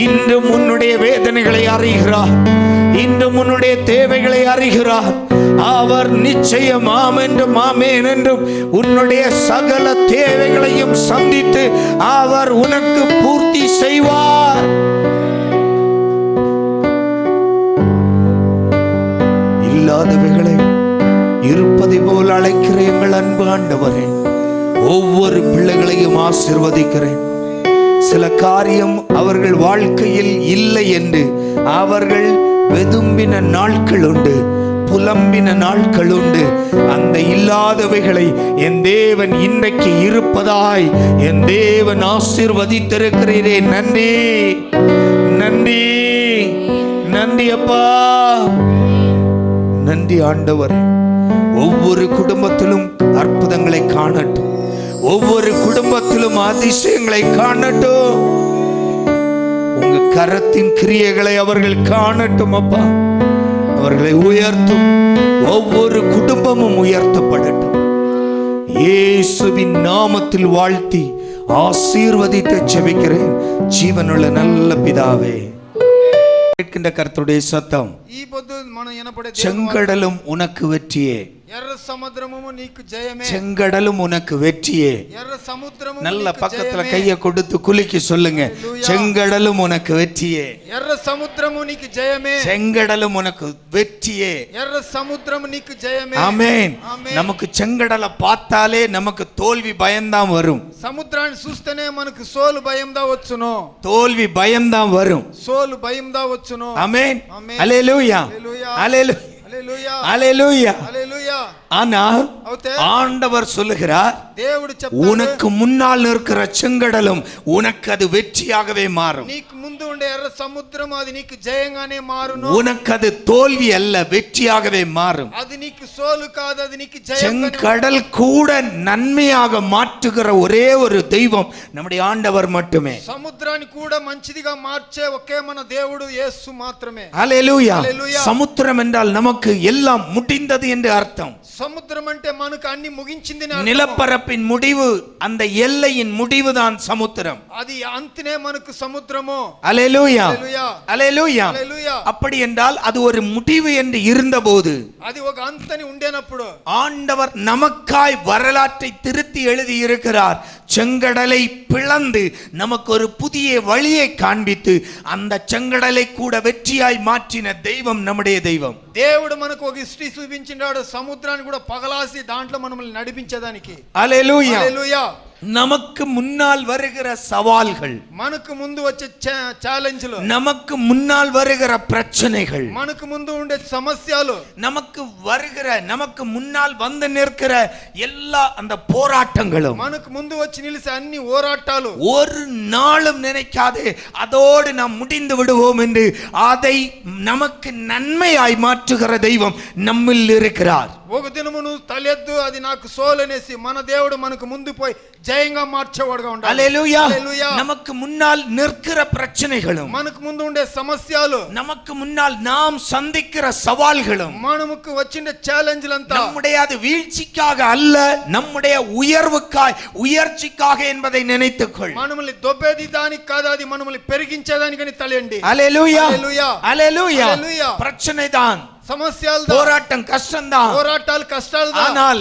இன்றும் உன்னுடைய வேதனைகளை அறிகிறார், இன்றும் உன்னுடைய தேவைகளை அறிகிறார். அவர் நிச்சயம் ஆமென்றும் ஆமென் என்றும் உன்னுடைய சகல தேவைகளையும் சந்தித்து அவர் உனக்கு பூர்த்தி செய்வார். இல்லாதவைகளை இருப்பதை போல் அழைக்கிற எங்கள் அன்பு ஆண்டவரே, ஒவ்வொரு பிள்ளைகளையும் ஆசீர்வதிக்கிறேன். சில காரியம் அவர்கள் வாழ்க்கையில் இல்லை என்று அவர்கள் வெதும்பின நாட்கள் உண்டு, புலம்பின நாட்கள் உண்டு. அந்த இல்லாதவைகளை என் தேவன் இன்றைக்கு இருப்பதாய் என் தேவன் ஆசீர்வதித்திருக்கிறீரே. நன்றி, நன்றி, நன்றி அப்பா, நன்றி ஆண்டவரே. ஒவ்வொரு குடும்பத்திலும் அற்புதங்களை காணட்டும், ஒவ்வொரு குடும்பத்திலும் அதிசயங்களை காணட்டும். உங்க கரத்தின் கிரியைகளை அவர்கள் காணட்டும் அப்பா. அவர்களை உயர்த்தும், ஒவ்வொரு குடும்பமும் உயர்த்தப்படட்டும். இயேசுவின் நாமத்தில் வாழ்த்தி ஆசீர்வதித்து ஜெபிக்கிறேன் ஜீவனுள்ள நல்ல பிதாவே. கர்த்தருடைய சத்தம். செங்கடலும் உனக்கு வெற்றியே, ఎర్ర సముద్రము నీకు జయమే. செங்கடலும் உனக்கு வெற்றியே. ఎర్ర సముద్రము நல்ல பக்கத்துல கையை கொடுத்து குலுக்கி சொல்லுங்க, செங்கடலும் உனக்கு வெற்றியே. ఎర్ర సముద్రము నీకు జయమే. செங்கடலும் உனக்கு வெற்றியே. ఎర్ర సముద్రము నీకు జయమే. ஆமென். நமக்கு செங்கடலை பார்த்தாலே நமக்கு தோல்வி பயம்தான் வரும். సముద్రాన్ని చూస్తేనే మనకు సోలు భయందా వచ్చును. தோல்வி பயம்தான் வரும். సోలు భయందా వచ్చును. ஆமென். ஹalleluya, ஹalleluya, ஹalleluya, ஹalleluya. ஆனால் ஆண்டவர் சொல்லுகிறார், உனக்கு முன்னால் நிற்கிற செங்கடலும் உனக்கு அது வெற்றியாகவே மாறும். నీకు ముందు ఉండే ఎర్ర సముద్రం అది నీకు జయంగానే మారును. உனக்கு அது தோல்வி அல்ல, வெற்றியாகவே மாறும். అది నీకు సోలు కాదు, అది నీకు జయం. செங்கடல் கூட நன்மையாக மாற்றுகிற ஒரே ஒரு தெய்வம் நம்முடைய ஆண்டவர் மட்டுமே. సముద్రాన్ని కూడా మంచిదిగా మార్చే ఒకే మన దేవుడు యేసు మాత్రమే. ஹalleluya. சமுத்திரம் என்றால் நமக்கு எல்லாம் முடிந்தது என்று அர்த்தம். సముద్రం అంటే మనకు అన్ని ముగించింది. நிலப்பரப்பின் முடிவு, அந்த எல்லையின் முடிவு தான் சமுத்திரம். అది అంతనే మనకు సముద్రము. ஹalleluya, హalleluya. அப்படி என்றால் அது ஒரு முடிவு என்று இருந்தபோது, అది ఒక అంతని ఉండేనప్పుడు ஆண்டவர் நமக்காய் வரலாற்றை திருத்தி எழுதி இருக்கிறார். செங்கடலை பிளந்து நமக்கு ஒரு புதிய வழியை காண்பித்து அந்த செங்கடலை கூட வெற்றியாய் மாற்றின தெய்வம் நம்முடைய தெய்வம். దేవుడు మనకు ఒక హిస్టరీ చూపించాడు, సముద్రాన్ని కూడా పగలాసి దాంట్లో మనల్ని నడిపించేదానికి. హalleluya, హalleluya. நமக்கு முன்னால் வருகிற சவால்கள், మనకు ముందు వచ్చే ఛాలెంజ్లు, நமக்கு முன்னால் வருகிற பிரச்சனைகள், మనకు ముందు ఉండే సమస్యలు, நமக்கு முன்னால் வந்து நிற்கிற எல்லா அந்த போராட்டங்களும், మనకు ముందు వచ్చి నిలిసే అన్ని పోరాటాలు ஒரு நாளும் நினைக்காதே அதோடு நாம் முடிந்து விடுவோம் என்று அதை நமக்கு நன்மையாய் மாற்றுகிற தெய்வம் நம்மில் இருக்கிறார். ఒక దినము నువ్వు తలెద్దు, అది నాకు సోలనేసి మన దేవుడు మనకు ముందు పోయి జయంగా మార్చేవాడుగా ఉండాలి. హalleluya. நமக்கு முன்னால் நிற்கிற பிரச்சனைகளும், మనకు ముందు ఉండే సమస్యలు, நமக்கு முன்னால் நாம் சந்திக்கிற சவால்களும், మనకు వచ్చిన ఛాలెంజ్లంతా நம்முடைய அது வீழ்ச்சிக்காக அல்ல, நம்முடைய உயர்வுக்காய், உயர்ச்சிக்காக என்பதை நினைத்துக்கொள். మనల్ని దొబ్బేది దానికి కాదు, అది మనల్ని పెరిగించేదానికని తలండి. హalleluya, హalleluya, హalleluya. பிரச்சனை தான், సమస్యలు, போராட்டம் కష్టంதான், పోరాటాలు కష్టాలు, ஆனால்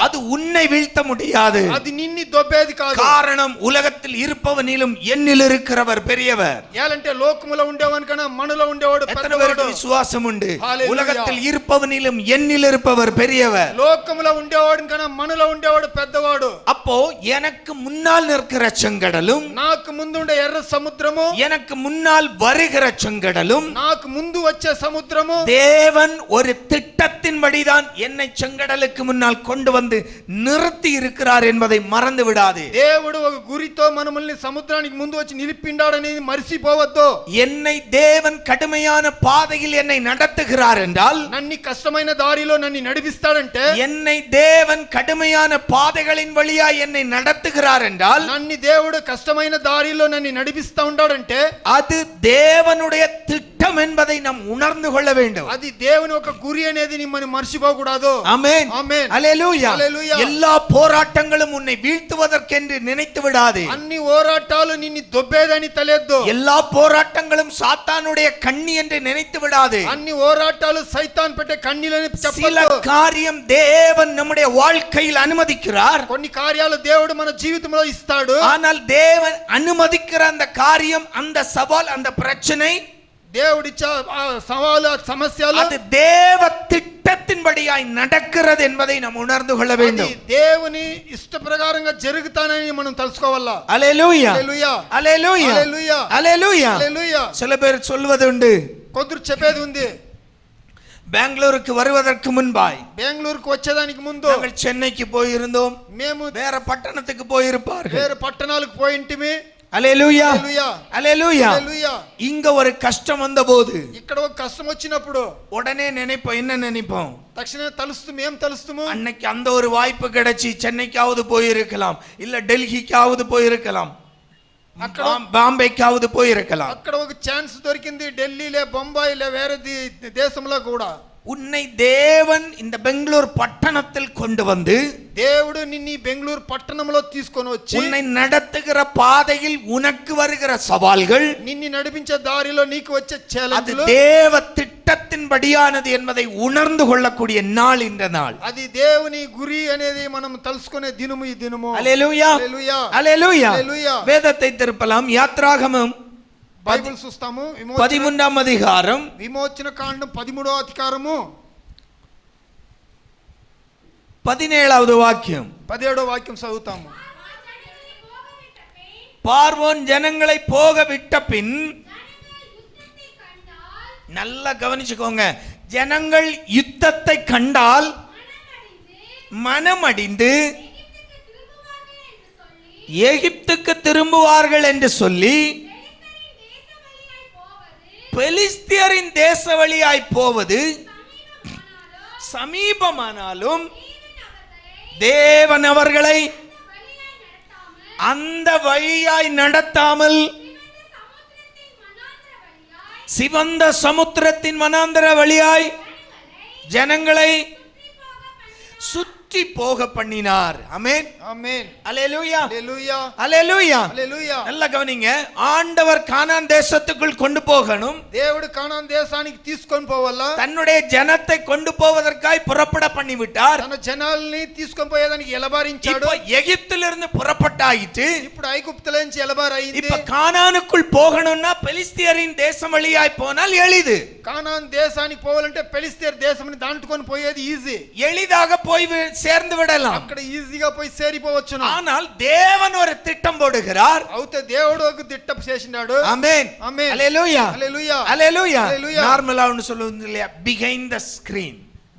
அது உன்னை வீழ்த்த முடியாது. అది నిన్ను దొబ్బేది కాదు. காரணம், உலகத்தில் இருப்பவனிலும் என்னில் இருக்கிறவர் பெரியவர். ఏలంటే లోకములో ఉండేవాని కన్నా మనలో ఉండేవాడు పెద్దవాడు. விசுவாசம் உண்டு, உலகத்தில் இருப்பவனிலும் என்னில் இருப்பவர் பெரியவர். లోకములో ఉండేవాడు కన్నా మనలో ఉండేవాడు పెద్దవాడు. அப்போ எனக்கு முன்னால் நிற்கிற செங்கடலும், నాకు ముందు ఉండే ఎర్ర సముద్రము, எனக்கு முன்னால் வருகிற செங்கடலும், నాకు ముందు వచ్చే సముద్రము தேவன் ஒரு திட்டத்தின்படிதான் என்னை செங்கடலுக்கு முன்னால் கொண்டு வந்து நிறுத்தி இருக்கிறார் என்பதை மறந்து விடாதே. దేవుడు ఒక గురితో మనల్ని సముద్రానికి ముందు వచ్చి నిలిపిండాడనేది మరిసిపోవద్దు. என்னை தேவன் கடுமையான பாதையில் என்னை நடத்துகிறார் என்றால், నన్ను కష్టమైన దారిలో నన్ను నడిపిస్తాడంటే, என்னை தேவன் கடுமையான பாதைகளின் வழியா என்னை நடத்துகிறார் என்றால், నన్ను దేవుడు కష్టమైన దారిలో నన్ను నడిపిస్తా ఉంటాడంటే, அது தேவனுடைய திட்டம் என்பதை நாம் உணர்ந்து கொள்ள வேண்டும். అది దేవుని ఒక గురి అనేది మనం మర్చిపోకూడదు. ஆமென். ఆమేన్. ஹல்லேலூயா. హల్లెలూయా. எல்லா போராட்டங்களும் உன்னை வீழ்த்துவதற்கென்று நினைத்து விடாதே. అన్ని పోరాటాలు నిన్ను దొబ్బేదని తలెద్దు. எல்லா போராட்டங்களும் சாத்தானுடைய கண்ணி என்று நினைத்து விடாதே. అన్ని పోరాటాలు సైతాన్ పెట్టే కన్నీలని சில చెప్పొద్దు. காரியம் தேவன் நம்முடைய வாழ்க்கையில் அனுமதிக்கிறார். కొన్ని కార్యాలు దేవుడు మన జీవితంలో ఇస్తాడు. ஆனால் தேவன் அனுமதிக்கிற அந்த காரியம், அந்த சவால், அந்த பிரச்சனை, దేవుడిచ్చే సవాలు సమస్యలు அது தேவ திட்டத்தின்படியாய் நடக்கிறது என்பதை நாம் உணர்ந்து கொள்ள வேண்டும். దేవుని ఇష్ట ప్రకారంగా జరుగుతానని మనం తెలుసుకోవాలా. அல்லேலூயா. హల్లెలూయా. அல்லேலூயா. హల్లెలూయా. அல்லேலூயா. హల్లెలూయా. சில பேர் சொல்வது உண்டு, కొందరు చెప్పేది ఉంది, பெங்களூருக்கு வருவதற்கு முன்பாய் బెంగళూరుకు వచ్చేదానికి ముందు நாங்கள் சென்னைக்கு போயிருந்தோம், మేము வேற பட்டணத்துக்கு போயிருப்பார்கள். వేరే పట్టణాలకు పోయింటిమి. அல்லேலூயா. హల్లెలూయా. அல்லேலூயா. హల్లెలూయా. இங்க ஒரு கஷ்டம் வந்தபோது ఇక్కడ ఒక కష్టం వచ్చినప్పుడు உடனே நினைப்போம், என்ன நினைப்போம்? తక్షణమే తలుస్తాము. ఏం తలుస్తాము? அன்னைக்கு அந்த ஒரு வாய்ப்பு கிடைச்சி சென்னைக்காவது போயிருக்கலாம், இல்ல டெல்லிக்காவது போயிருக்கலாம், బాంబేకాவது పోయిరకலாம். అక్కడ ఒక ఛాన్స్ దొరికింది, ఢిల్లీలే, బొంబాయిలే, వేరే దేశంలో కూడా. உன்னை தேவன் இந்த பெங்களூர் பட்டணத்தில் கொண்டு வந்து, దేవుడు నిన్ను బెంగళూరు పట్టణంలో తీసుకొని వచ్చి, உன்னை நடத்துகிற பாதையில் உனக்கு வருகிற சவால்கள், నిన్ను నడిపించే దారిలో నీకు వచ్చే அது ఛాలెంజ్లు, தேவ திட்டத்தின்படியானது என்பதை உணர்ந்து கொள்ளக்கூடிய நாள் இந்த நாள். అది దేవుని గురి అనేది మనం తెలుసుకునే దినము ఈ దినము. அல்லேலூயா. హల్లెలూయా. அல்லேலூயா. హల్లెలూయా. வேதத்தை திருப்பலாம். யாத்ராகமம் బైబిల్ చూస్తాము. 13వ அதிகாரம், విమోచన కాండం 13వ అధికారము 17வது வாக்கியம். 17వ వాక్యం చదువుతాము. பார்வோன் ஜனங்களை போக விட்ட பின், நல்லா கவனிச்சுக்கோங்க, ஜனங்கள் யுத்தத்தை கண்டால் மனமடிந்து எகிப்துக்கு திரும்புவார்கள் என்று சொல்லி பெலிஸ்தியரின் தேச வழியாய் போவது சமீபமானாலும் தேவன் அவர்களை அந்த வழியாய் நடத்தாமல் சிவந்த சமுத்திரத்தின் வனாந்தர வழியாய் ஜனங்களை சுற்றி போக பண்ணினார். ஆமென். ஆமென். அல்லேலூயா. హల్లెలూయా. அல்லேலூயா. హల్లెలూయా. நல்லா கவனிங்க, ஆண்டவர் கானான் தேசத்துக்குள் கொண்டு போகணும். దేవుడు కానాన్ దేశానికి తీసుకొని పోవాలా. தன்னுடைய ஜனத்தை கொண்டு போவதற்காய் புறப்பட பண்ணி விட்டார். తన జనాల్ని తీసుకొని పోయేదానికి ఎలబారించాడు. இப்போ எகிப்திலிருந்து புறப்பட்டாயிற்று. ఇప్పుడు ఐగుప్తుల నుంచి ఎలబారైంది. இப்ப கானானுக்குள் போகணும்னா பெலிஸ்தியரின் தேசம் வழியாய் போனால் எளிது. కానాన్ దేశానికి పోవాలంటే పెలిస్తీర్ దేశంని దాటుకొని పోయేది ఈజీ. எளிதாக போய் சேர்ந்து விடலாம். అక్కడ ఈజీగా పోయి సేరిపోవచ్చును. ஆனால் தேவன் ஒரு திட்டம் போடுகிறார். అవుతే దేవుడు ఒక దిట్టం చేసినాడు. ஆமென். ఆమేన్. அல்லேலூயா. హల్లెలూయా. அல்லேலூயா. హల్లెలూయా. நார்மலா ஒன்னு சொல்லுவது இல்லையா, behind the screen.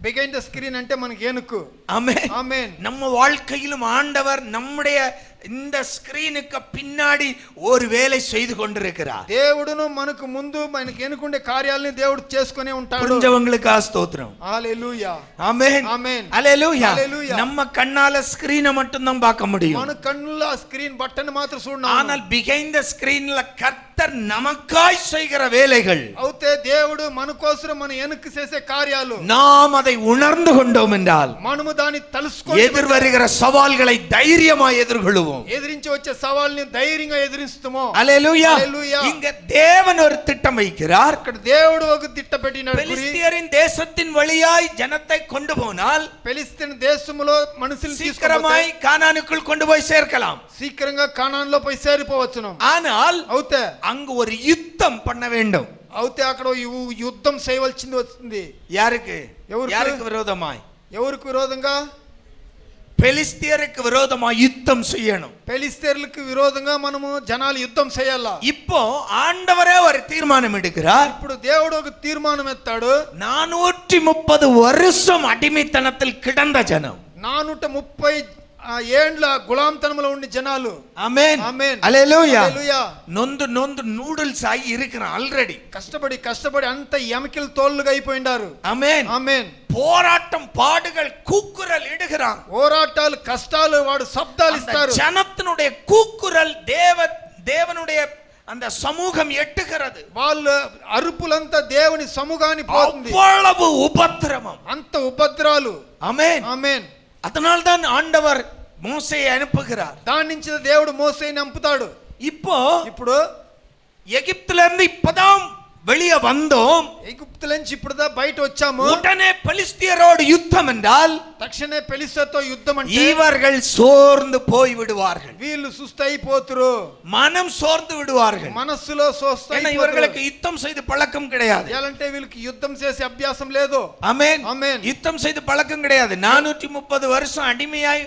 Behind the screen అంటే మనకి ఏనుకు. ஆமென். ఆమేన్. நம்ம வாழ்க்கையிலும் ஆண்டவர் நம்முடைய இந்த ஸ்கிரீனுக்கு பின்னாடி ஒரு வேலை செய்து கொண்டிருக்கிறார். దేవుడును మనకు ముందు మనకి ఎనుకుండే కార్యాలని దేవుడు చేసుకునే ఉంటాడు. புரிஞ்சவங்களுக்கு ஸ்தோத்திரம். హల్లెలూయా. ஆமென். ఆమేన్. அல்லேலூயா. హల్లెలూయా. நம்ம கண்ணால ஸ்கிரீனை மட்டும் தான் பார்க்க முடியும். మన కన్నుల స్క్రీన్ బటన్ మాత్రం చూడను. ஆனால் behind the screenல கர்த்தர் நமக்காய் செய்கிற வேலைகள், అవుతే దేవుడు మన కోసం మన ఎనుకు చేసే కార్యాలు நாம் அதை உணர்ந்து கொண்டோம் என்றால் మనము దాన్ని తెలుసుకొని எதிர் வருகிற சவால்களை தைரியமாய் எதிர்கொள்வோம். ఎదిరించి వచ్చే సవాల్ని ధైర్యంగా ఎదిరిస్తాము. அல்லேலூயா. హల్లెలూయా. இங்க தேவன் ஒரு திட்டம் வைக்கிறார். అక్కడ దేవుడు ఒక దిట్ట పెట్టినాడు. பெலிஸ்தியரின் தேசத்தின் வழியாய் ஜனத்தை கொண்டு போனால் పెలిస్తీన్ దేశములో మనుషుల్ని சீக்கிரமாய் கானானுக்குள் கொண்டு போய் சேர்க்கலாம். శీఘ్రంగా కానాన్ లో పోయి చేరిపోవచ్చును. ஆனால் అవుతే அங்கு ஒரு யுத்தம் பண்ண வேண்டும். అవుతే అక్కడ యుద్ధం చేయవలసింది వస్తుంది. யாருக்கு? ఎవరికి? யாருக்கு விரோதமாய்? ఎవరికి విరోధంగా? பெலிஸ்தியருக்கு விரோதமாய் யுத்தம் செய்யணும். పెలిస్తీర్లకు విరోధంగా మనము జనాలు యుద్ధం చేయాలా. இப்போ ஆண்டவரே ஒரு தீர்மானம் எடுக்கிறார். ఇప్పుడు దేవుడు ఒక తీర్మానం ఎత్తాడు. 450 430 வருஷம் அடிமைத்தனத்தில் கிடந்த ஜனம். 430 ఏండ్ల గులాంతనంలో ఉండి జనాలు. ఆమేన్ ఆమేన్ హల్లెలూయా. హల్లెలూయా. నొందు నూడిల్స్ ఆగి இருக்கிறான் ఆల్రెడీ. కష్టపడి అంత ఎమికల్ తోళ్ళుగా అయిపోయిండారు. ఆమేన్ ఆమేన్. போராட்டம் பாடுகள் கூக்குரல் இடுகிறான். పోరాటాలు కష్టాలు వాడు శబ్దాలు ఇస్తారు. ஜனத்தினுடைய கூக்குரல் தேவனுடைய அந்த சமூகம் எட்டுகிறது. వాళ్ళ అరుపులంతా దేవుని సముఖాన్ని పోతుంది. அவ்வளவு உபத்திரவம், అంత ఉపద్రాలు. ஆமென் ఆమేన్. அதனால் தான் ஆண்டவர் மோசேயை அனுப்புகிறார். దాని నుంచి దేవుడు మోసేని పంపుతాడు. ఇప్పుడు எகிப்துல இருந்து இப்பதான் வெளியே வந்தோம். எகிப்துல నుంచి இப்போதான் బయట వచ్చాము. உடனே பெலிஸ்தியரோடு யுத்தம் என்றால் తక్షణమే పెలిస్తతో యుద్ధం అంటే இவர்கள் சோர்ந்து போய் விடுவார்கள். వీళ్ళు సుస్తైపోతురు. மனம் சோர்ந்து விடுவார்கள். మనస్సులో సోస్తైపోతురు. இவர்களுக்கு யுத்தம் செய்து பழக்கம் கிடையாது. ఎలాంటే వీళ్ళకి యుద్ధం చేసే అభ్యాసం లేదు. ஆமென் ஆமென். யுத்தம் செய்து பழக்கம் கிடையாது. 430 வருஷம் அடிமையாய்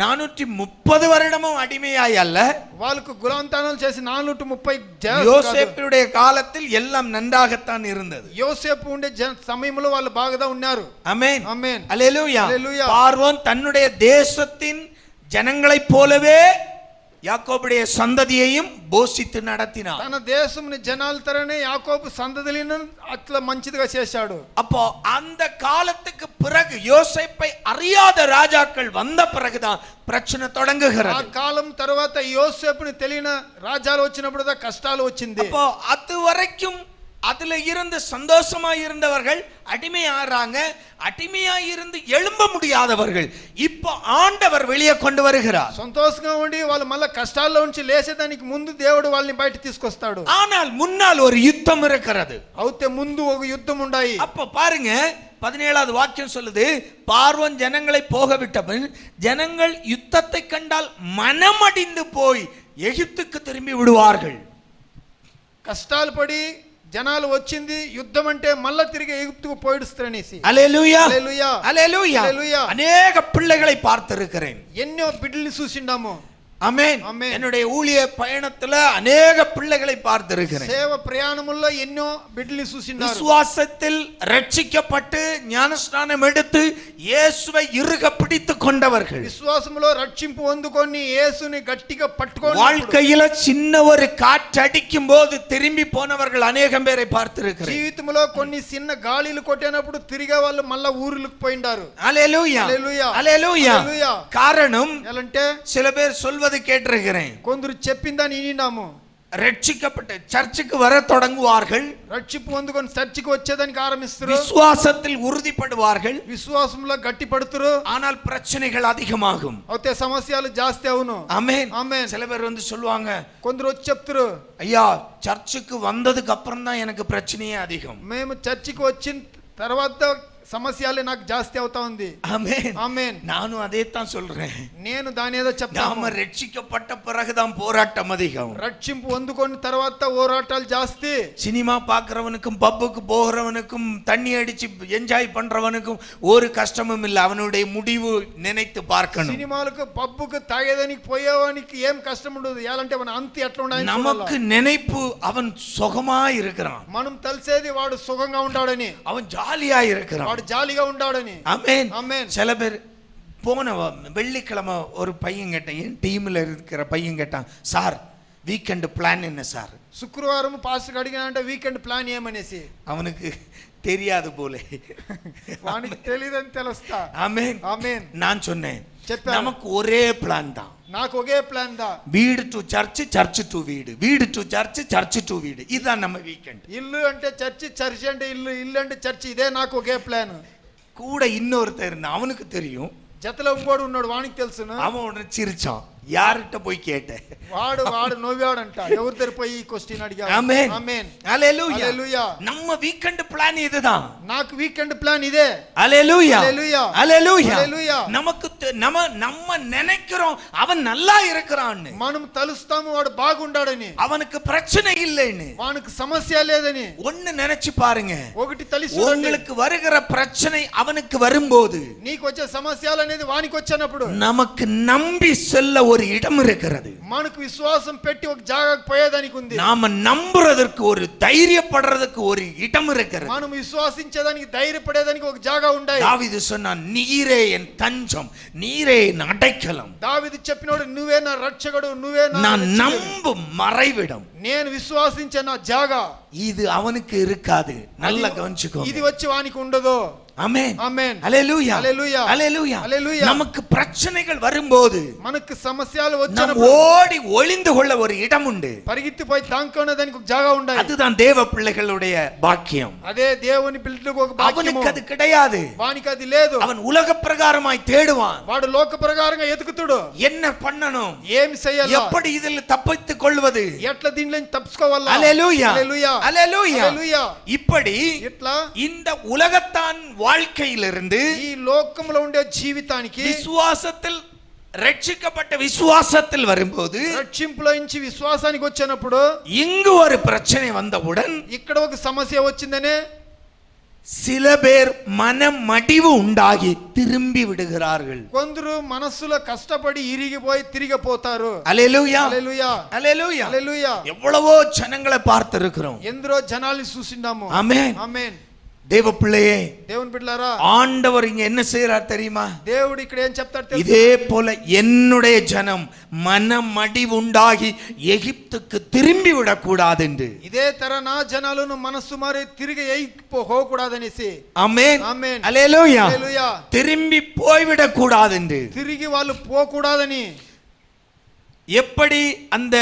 430 வருடமும் அடிமையாய் அல்ல, వాళ్ళకు గులాంతనం చేసి 430 யோசேப்புடைய காலத்தில் எல்லாம் நன்றாகத்தான் இருந்தது. யோசேப்பு ఉండే సమయంలో వాళ్ళు బాగా ఉన్నారు. ஆமென் ஆமென் ஹல்லேலூயா. ஹல்லேலூயா. பார்வோன் தன்னுடைய தேசத்தின் ஜனங்களைப் போலவே யாக்கோபுடைய சந்ததியையும் போஷித்து நடத்தினார். తన దేశంని జనాల తరనే యాకోబు సంతతిని అట్లా మంచిదిగా చేశాడు. அப்போ அந்த காலத்துக்கு பிறகு யோசேப்பை அறியாத ராஜாக்கள் வந்த பிறகுதான் பிரச்சனை தொடங்குகிறது. ఆ కాలం తర్వాత యోసేపుని తెలియని రాజాలు వచ్చినప్పుడు దా కష్టాలు వచ్చింది. அப்போ அது வரைக்கும் அதுல இருந்து சந்தோஷமா இருந்தவர்கள் அடிமையாறாங்க. அடிமையாய் இருந்து எழும்ப முடியாதவர்கள் இப்போ ஆண்டவர் வெளியே கொண்டு வருகிறார். సంతోషంగా ఉండి వాళ్ళు మళ్ళీ కష్టాల్లో నుంచి లేచేదానికి ముందు దేవుడు వాళ్ళని బయట తీసుకొస్తాడు. ஆனால் முன்னால் ஒரு யுத்தம் இருக்கிறது. అవుతే ముందు ఒక యుద్ధం ఉండాయి. அப்ப பாருங்க 17வது வாக்கியம் சொல்லுது, பார்வோன் ஜனங்களை போக விட்டபின் ஜனங்கள் யுத்தத்தை கண்டால் மனமடிந்து போய் எகிப்துக்கு திரும்பி விடுவார்கள். కష్టాలు పడి జనాలు వచ్చింది యుద్ధం అంటే మళ్ళా తిరిగి ఎగిప్తుకు పోయిడుస్తారనేసి. హల్లెలూయా హల్లెలూయా హల్లెలూయా హల్లెలూయా. అనేక பிள்ளைகளை பார்த்திருக்கிறேன். ఎన్నో బిడ్డల్ని చూసిండాము. ஆமென். ஆமென். என்னுடைய ஊழிய பயணத்துல அநேக பிள்ளைகளை பார்த்திருக்கிறேன். సేవ ప్రయాణముల్లో ఎన్నో బిడ్డల్ని చూసిండారు. விசுவாசத்தில் ரட்சிக்கப்பட்டு ஞானஸ்நானம் எடுத்து இயேசுவை இறுக பிடித்துக் கொண்டவர்கள், విశ్వాసములో రక్షింపు పొందుకొని యేసుని గట్టిగా పట్టుకొని வாழ்க்கையில சின்ன ஒரு காற்றடிக்கும் போது திரும்பி போனவர்கள் அநேகம் பேரை பார்த்திருக்கிறேன். జీవితంలో కొన్ని చిన్న గాలిలు కొట్టినప్పుడు తిరిగే వాళ్ళు మళ్ళా ఊరులకు పోయిండారు. ஹல்லேலூயா హల్లెలూయా ஹல்லேலூயா. హల్లెలూయా. காரணம் ఎలాంటే சில பேர் சொல்வது கேட்டிருக்கிறேன். కొందరు చెప్పిందని వినినాము. ரட்சிக்கப்பட்டு சர்ச்சுக்கு வர தொடங்குவார்கள், రక్షింపు పొందుకొని చర్చికి వచ్చేదానికి ఆరంభిస్తారు, விசுவாசத்தில் உறுதிப்படுவார்கள், విశ్వాసంలో గట్టి పడుతురు. ஆனால் பிரச்சனைகள் அதிகமாகும். అయితే సమస్యలు జాస్తి అవును. ஆமென் ஆமென். சில பேர் வந்து சொல்லுவாங்க, కొందరు వచ్చి చెప్తారు, ஐயா சர்ச்சுக்கு வந்ததுக்கு அப்புறம் தான் எனக்கு பிரச்சனையே அதிகம். మేము చర్చికి వచ్చిన తర్వాత సమస్యలే నాకు జాస్తి అవుతా ఉంది. ஆமென் ఆమేన్. நானும் அதே தான் சொல்றேன். నేను దాని ఏదో చెప్తాను. நாம ரட்சிக்கப்பட்ட பிறகுதான் போராட்டம் அதிகம். రక్షింపు పొందుకొని తర్వాత పోరాటాలు జాస్తి. சினிமா பார்க்கறவனுக்கும் பப்புக்கு போகிறவனுக்கும் தண்ணி அடிச்சு என்ஜாய் பண்றவனுக்கும் ஒரு கஷ்டமும் இல்லை. அவனுடைய முடிவு நினைத்து பார்க்கணும். సినిమాలకు పబ్బుకు తాగేదానికి పోయేవానికి ఏం కష్టం ఉండదు. ఎలాంటి మన అంత ఎట్లా ఉండాలి. நமக்கு நினைப்பு அவன் சுகமா இருக்கிறான், మనం తెలిసేది వాడు సుఖంగా ఉంటాడని, அவன் ஜாலியா இருக்கிறான், వాడు జాలీగా ఉంటాడని. ஆமென் ஆமென். சில பேர் போன வெள்ளிக்கிழமை ஒரு பையன் கேட்டான், என் டீம்ல இருக்கிற பையன் கேட்டான், சார் வீக்கெண்ட் பிளான் என்ன சார்? శుక్రవారం పాస్టర్ అడిగినంటే వీకెండ్ ప్లాన్ ఏమనేసి. அவனுக்கு தெரியாது போல, వానికి తెలియదని తెలుస్తా. ஆமென் ఆమేన్. நான் சொன்னேன், చెప్పాను. நமக்கு ஒரே பிளான் தான். నాకు ఒకే ప్లాన్ దా. வீடு டு சர்ச், சர்ச் டு வீடு, வீடு டு சர்ச், சர்ச் டு வீடு. இதுதான் நம்ம வீக்கெண்ட். ఇల్లు అంటే చర్చి, చర్చి అంటే ఇల్లు, ఇల్లు అంటే చర్చి. ఇదే నాకు ఒకే ప్లాన్. கூட இன்னொருத்தர் இருந்தான், அவனுக்கு தெரியும். జతలో ఇంకోడు ఉన్నాడు, వానికి తెలుసును. அவன் உடனே சிரிச்சான், யார்கிட்ட போய் கேட்டேன்? వాడు నవ్వాడంట. ఎవరి దగ్గర పోయి ఈ క్వశ్చన్ అడిగా. ஆமென் ఆమేన్. ஹல்லேலூயா హల్లెలూయా. நம்ம வீக்கெண்ட் பிளான் இதுதான். నాకు వీకెండ్ ప్లాన్ ఇదే. ஹல்லேலூயா హల్లెలూయా ஹல்லேலூயா. హల్లెలూయా. நமக்கு நம்ம நினைக்கிறோம் அவன் நல்லா இருக்கிறான்னு, మనం తలుస్తాము వాడు బాగుండాడని, அவனுக்கு பிரச்சனை இல்லைன்னு. వానికి సమస్య లేదని. ஒன்னு நினைச்சு பாருங்க, ఒకటి తలిసి చూడండి. உங்களுக்கு வருகிற பிரச்சனை அவனுக்கு வரும்போது, నీకు వచ్చే సమస్యలు అనేది వానికి వచ్చినప్పుడు நமக்கு நம்பி செல்ல ஒரு இடம் இருக்கிறது. మనకు విశ్వాసం పెట్టి ఒక జాగాకు పోయేదానికి ఉంది. நாம நம்புறதற்கு ஒரு தைரியப்படுறதுக்கு ஒரு இடம் இருக்கிறது. మనం విశ్వాసించేదానికి ధైర్యపడేదానికి ఒక జాగా ఉండాలి. தாவீது சொன்னான், நீரே என் தஞ்சம், நீரே என் அடைக்கலம். దావీదు చెప్పినోడు, నువ్వే నా రక్షకుడు, నువ్వే నా நான் நம்பும் மறைவிடம். నేను విశ్వాసించే నా జాగా. இது அவனுக்கு இருக்காது. நல்லா கவனிச்சுக்கோ. ఇది వచ్చి వానికి ఉండదు. ஆமென் ஆமென். ஹalleluya ஹalleluya ஹalleluya ஹalleluya. நமக்கு பிரச்சனைகள் வரும்போது మనకు సమస్యలు நாம் వచ్చినప్పుడు ஓடி ஒளிந்து கொள்ள ஒரு இடம் உண்டு. పరిగెత్తిపోయి దాంకోనేదానికి ఒక జాగా ఉండాలి. அதுதான் தேவ பிள்ளைகளுடைய பாக்கியம். అదే దేవుని పిల్లలకు ఒక భాగ్యము. அவனுக்கு அது கிடையாது. వానికి అది లేదు. அவன் உலக பிரகாரமாய் தேடுவான். వాడు లోక ప్రకారంగా ఎదుగుతుడు. என்ன பண்ணணும், ఏమి చేయాలి, எப்படி இதில் தப்பித்துக் கொள்வது, ఎట్లా దీంట్లో తప్పించుకోవాలా. ஹalleluya హల్లెలూయా ஹalleluya. హల్లెలూయా. இப்படி ఇట్లా இந்த உலகத்தான் வாழ்க்கையிலிருந்து ఈ లోకంలో ఉండే జీవితానికి விசுவாசத்தில் ரட்சிக்கப்பட்ட விசுவாசத்தில் வரும்போது, రక్షింపులో నుంచి విశ్వాసానికి వచ్చినప్పుడు இங்கு ஒரு பிரச்சனை வந்தவுடன் ఇక్కడ ఒక సమస్య వచ్చిందనే சில பேர் மனமடிவு உண்டாகி திரும்பி விடுகிறார்கள். కొందరు మనస్సులో కష్టపడి ఇరిగిపోయి తిరిగిపోతారు. அல்லேலூயா హల్లెలూయా அல்லேலூயா. హల్లెలూయా. எவ்வளவோ ஜனங்களை பார்த்திருக்கிறோம். ఎందరో జనాల్ని చూసిండాము. ஆமென். ఆమేన్. தேவ பிள்ளையே, దేవుని బిడ్డలారా, ஆண்டவர் இங்க என்ன செய்யறார் தெரியுமா? దేవుడు ఇక్కడ ఏం చెప్తాడు తెలుసా? இதே போல என்னுடைய ஜனம் மனமடிவு உண்டாகி எகிப்துக்கு திரும்பி விடக்கூடாது என்று. ఇదే తర నా జనాలను మనస్సు మారి తిరిగి పోకూడదనేసి. ஆமென் ఆమేన్. அல்லேலூயா. హల్లెలూయా. திரும்பி போய்விடக் கூடாது என்று. తిరిగి వాళ్ళు పోకూడదని. எப்படி அந்த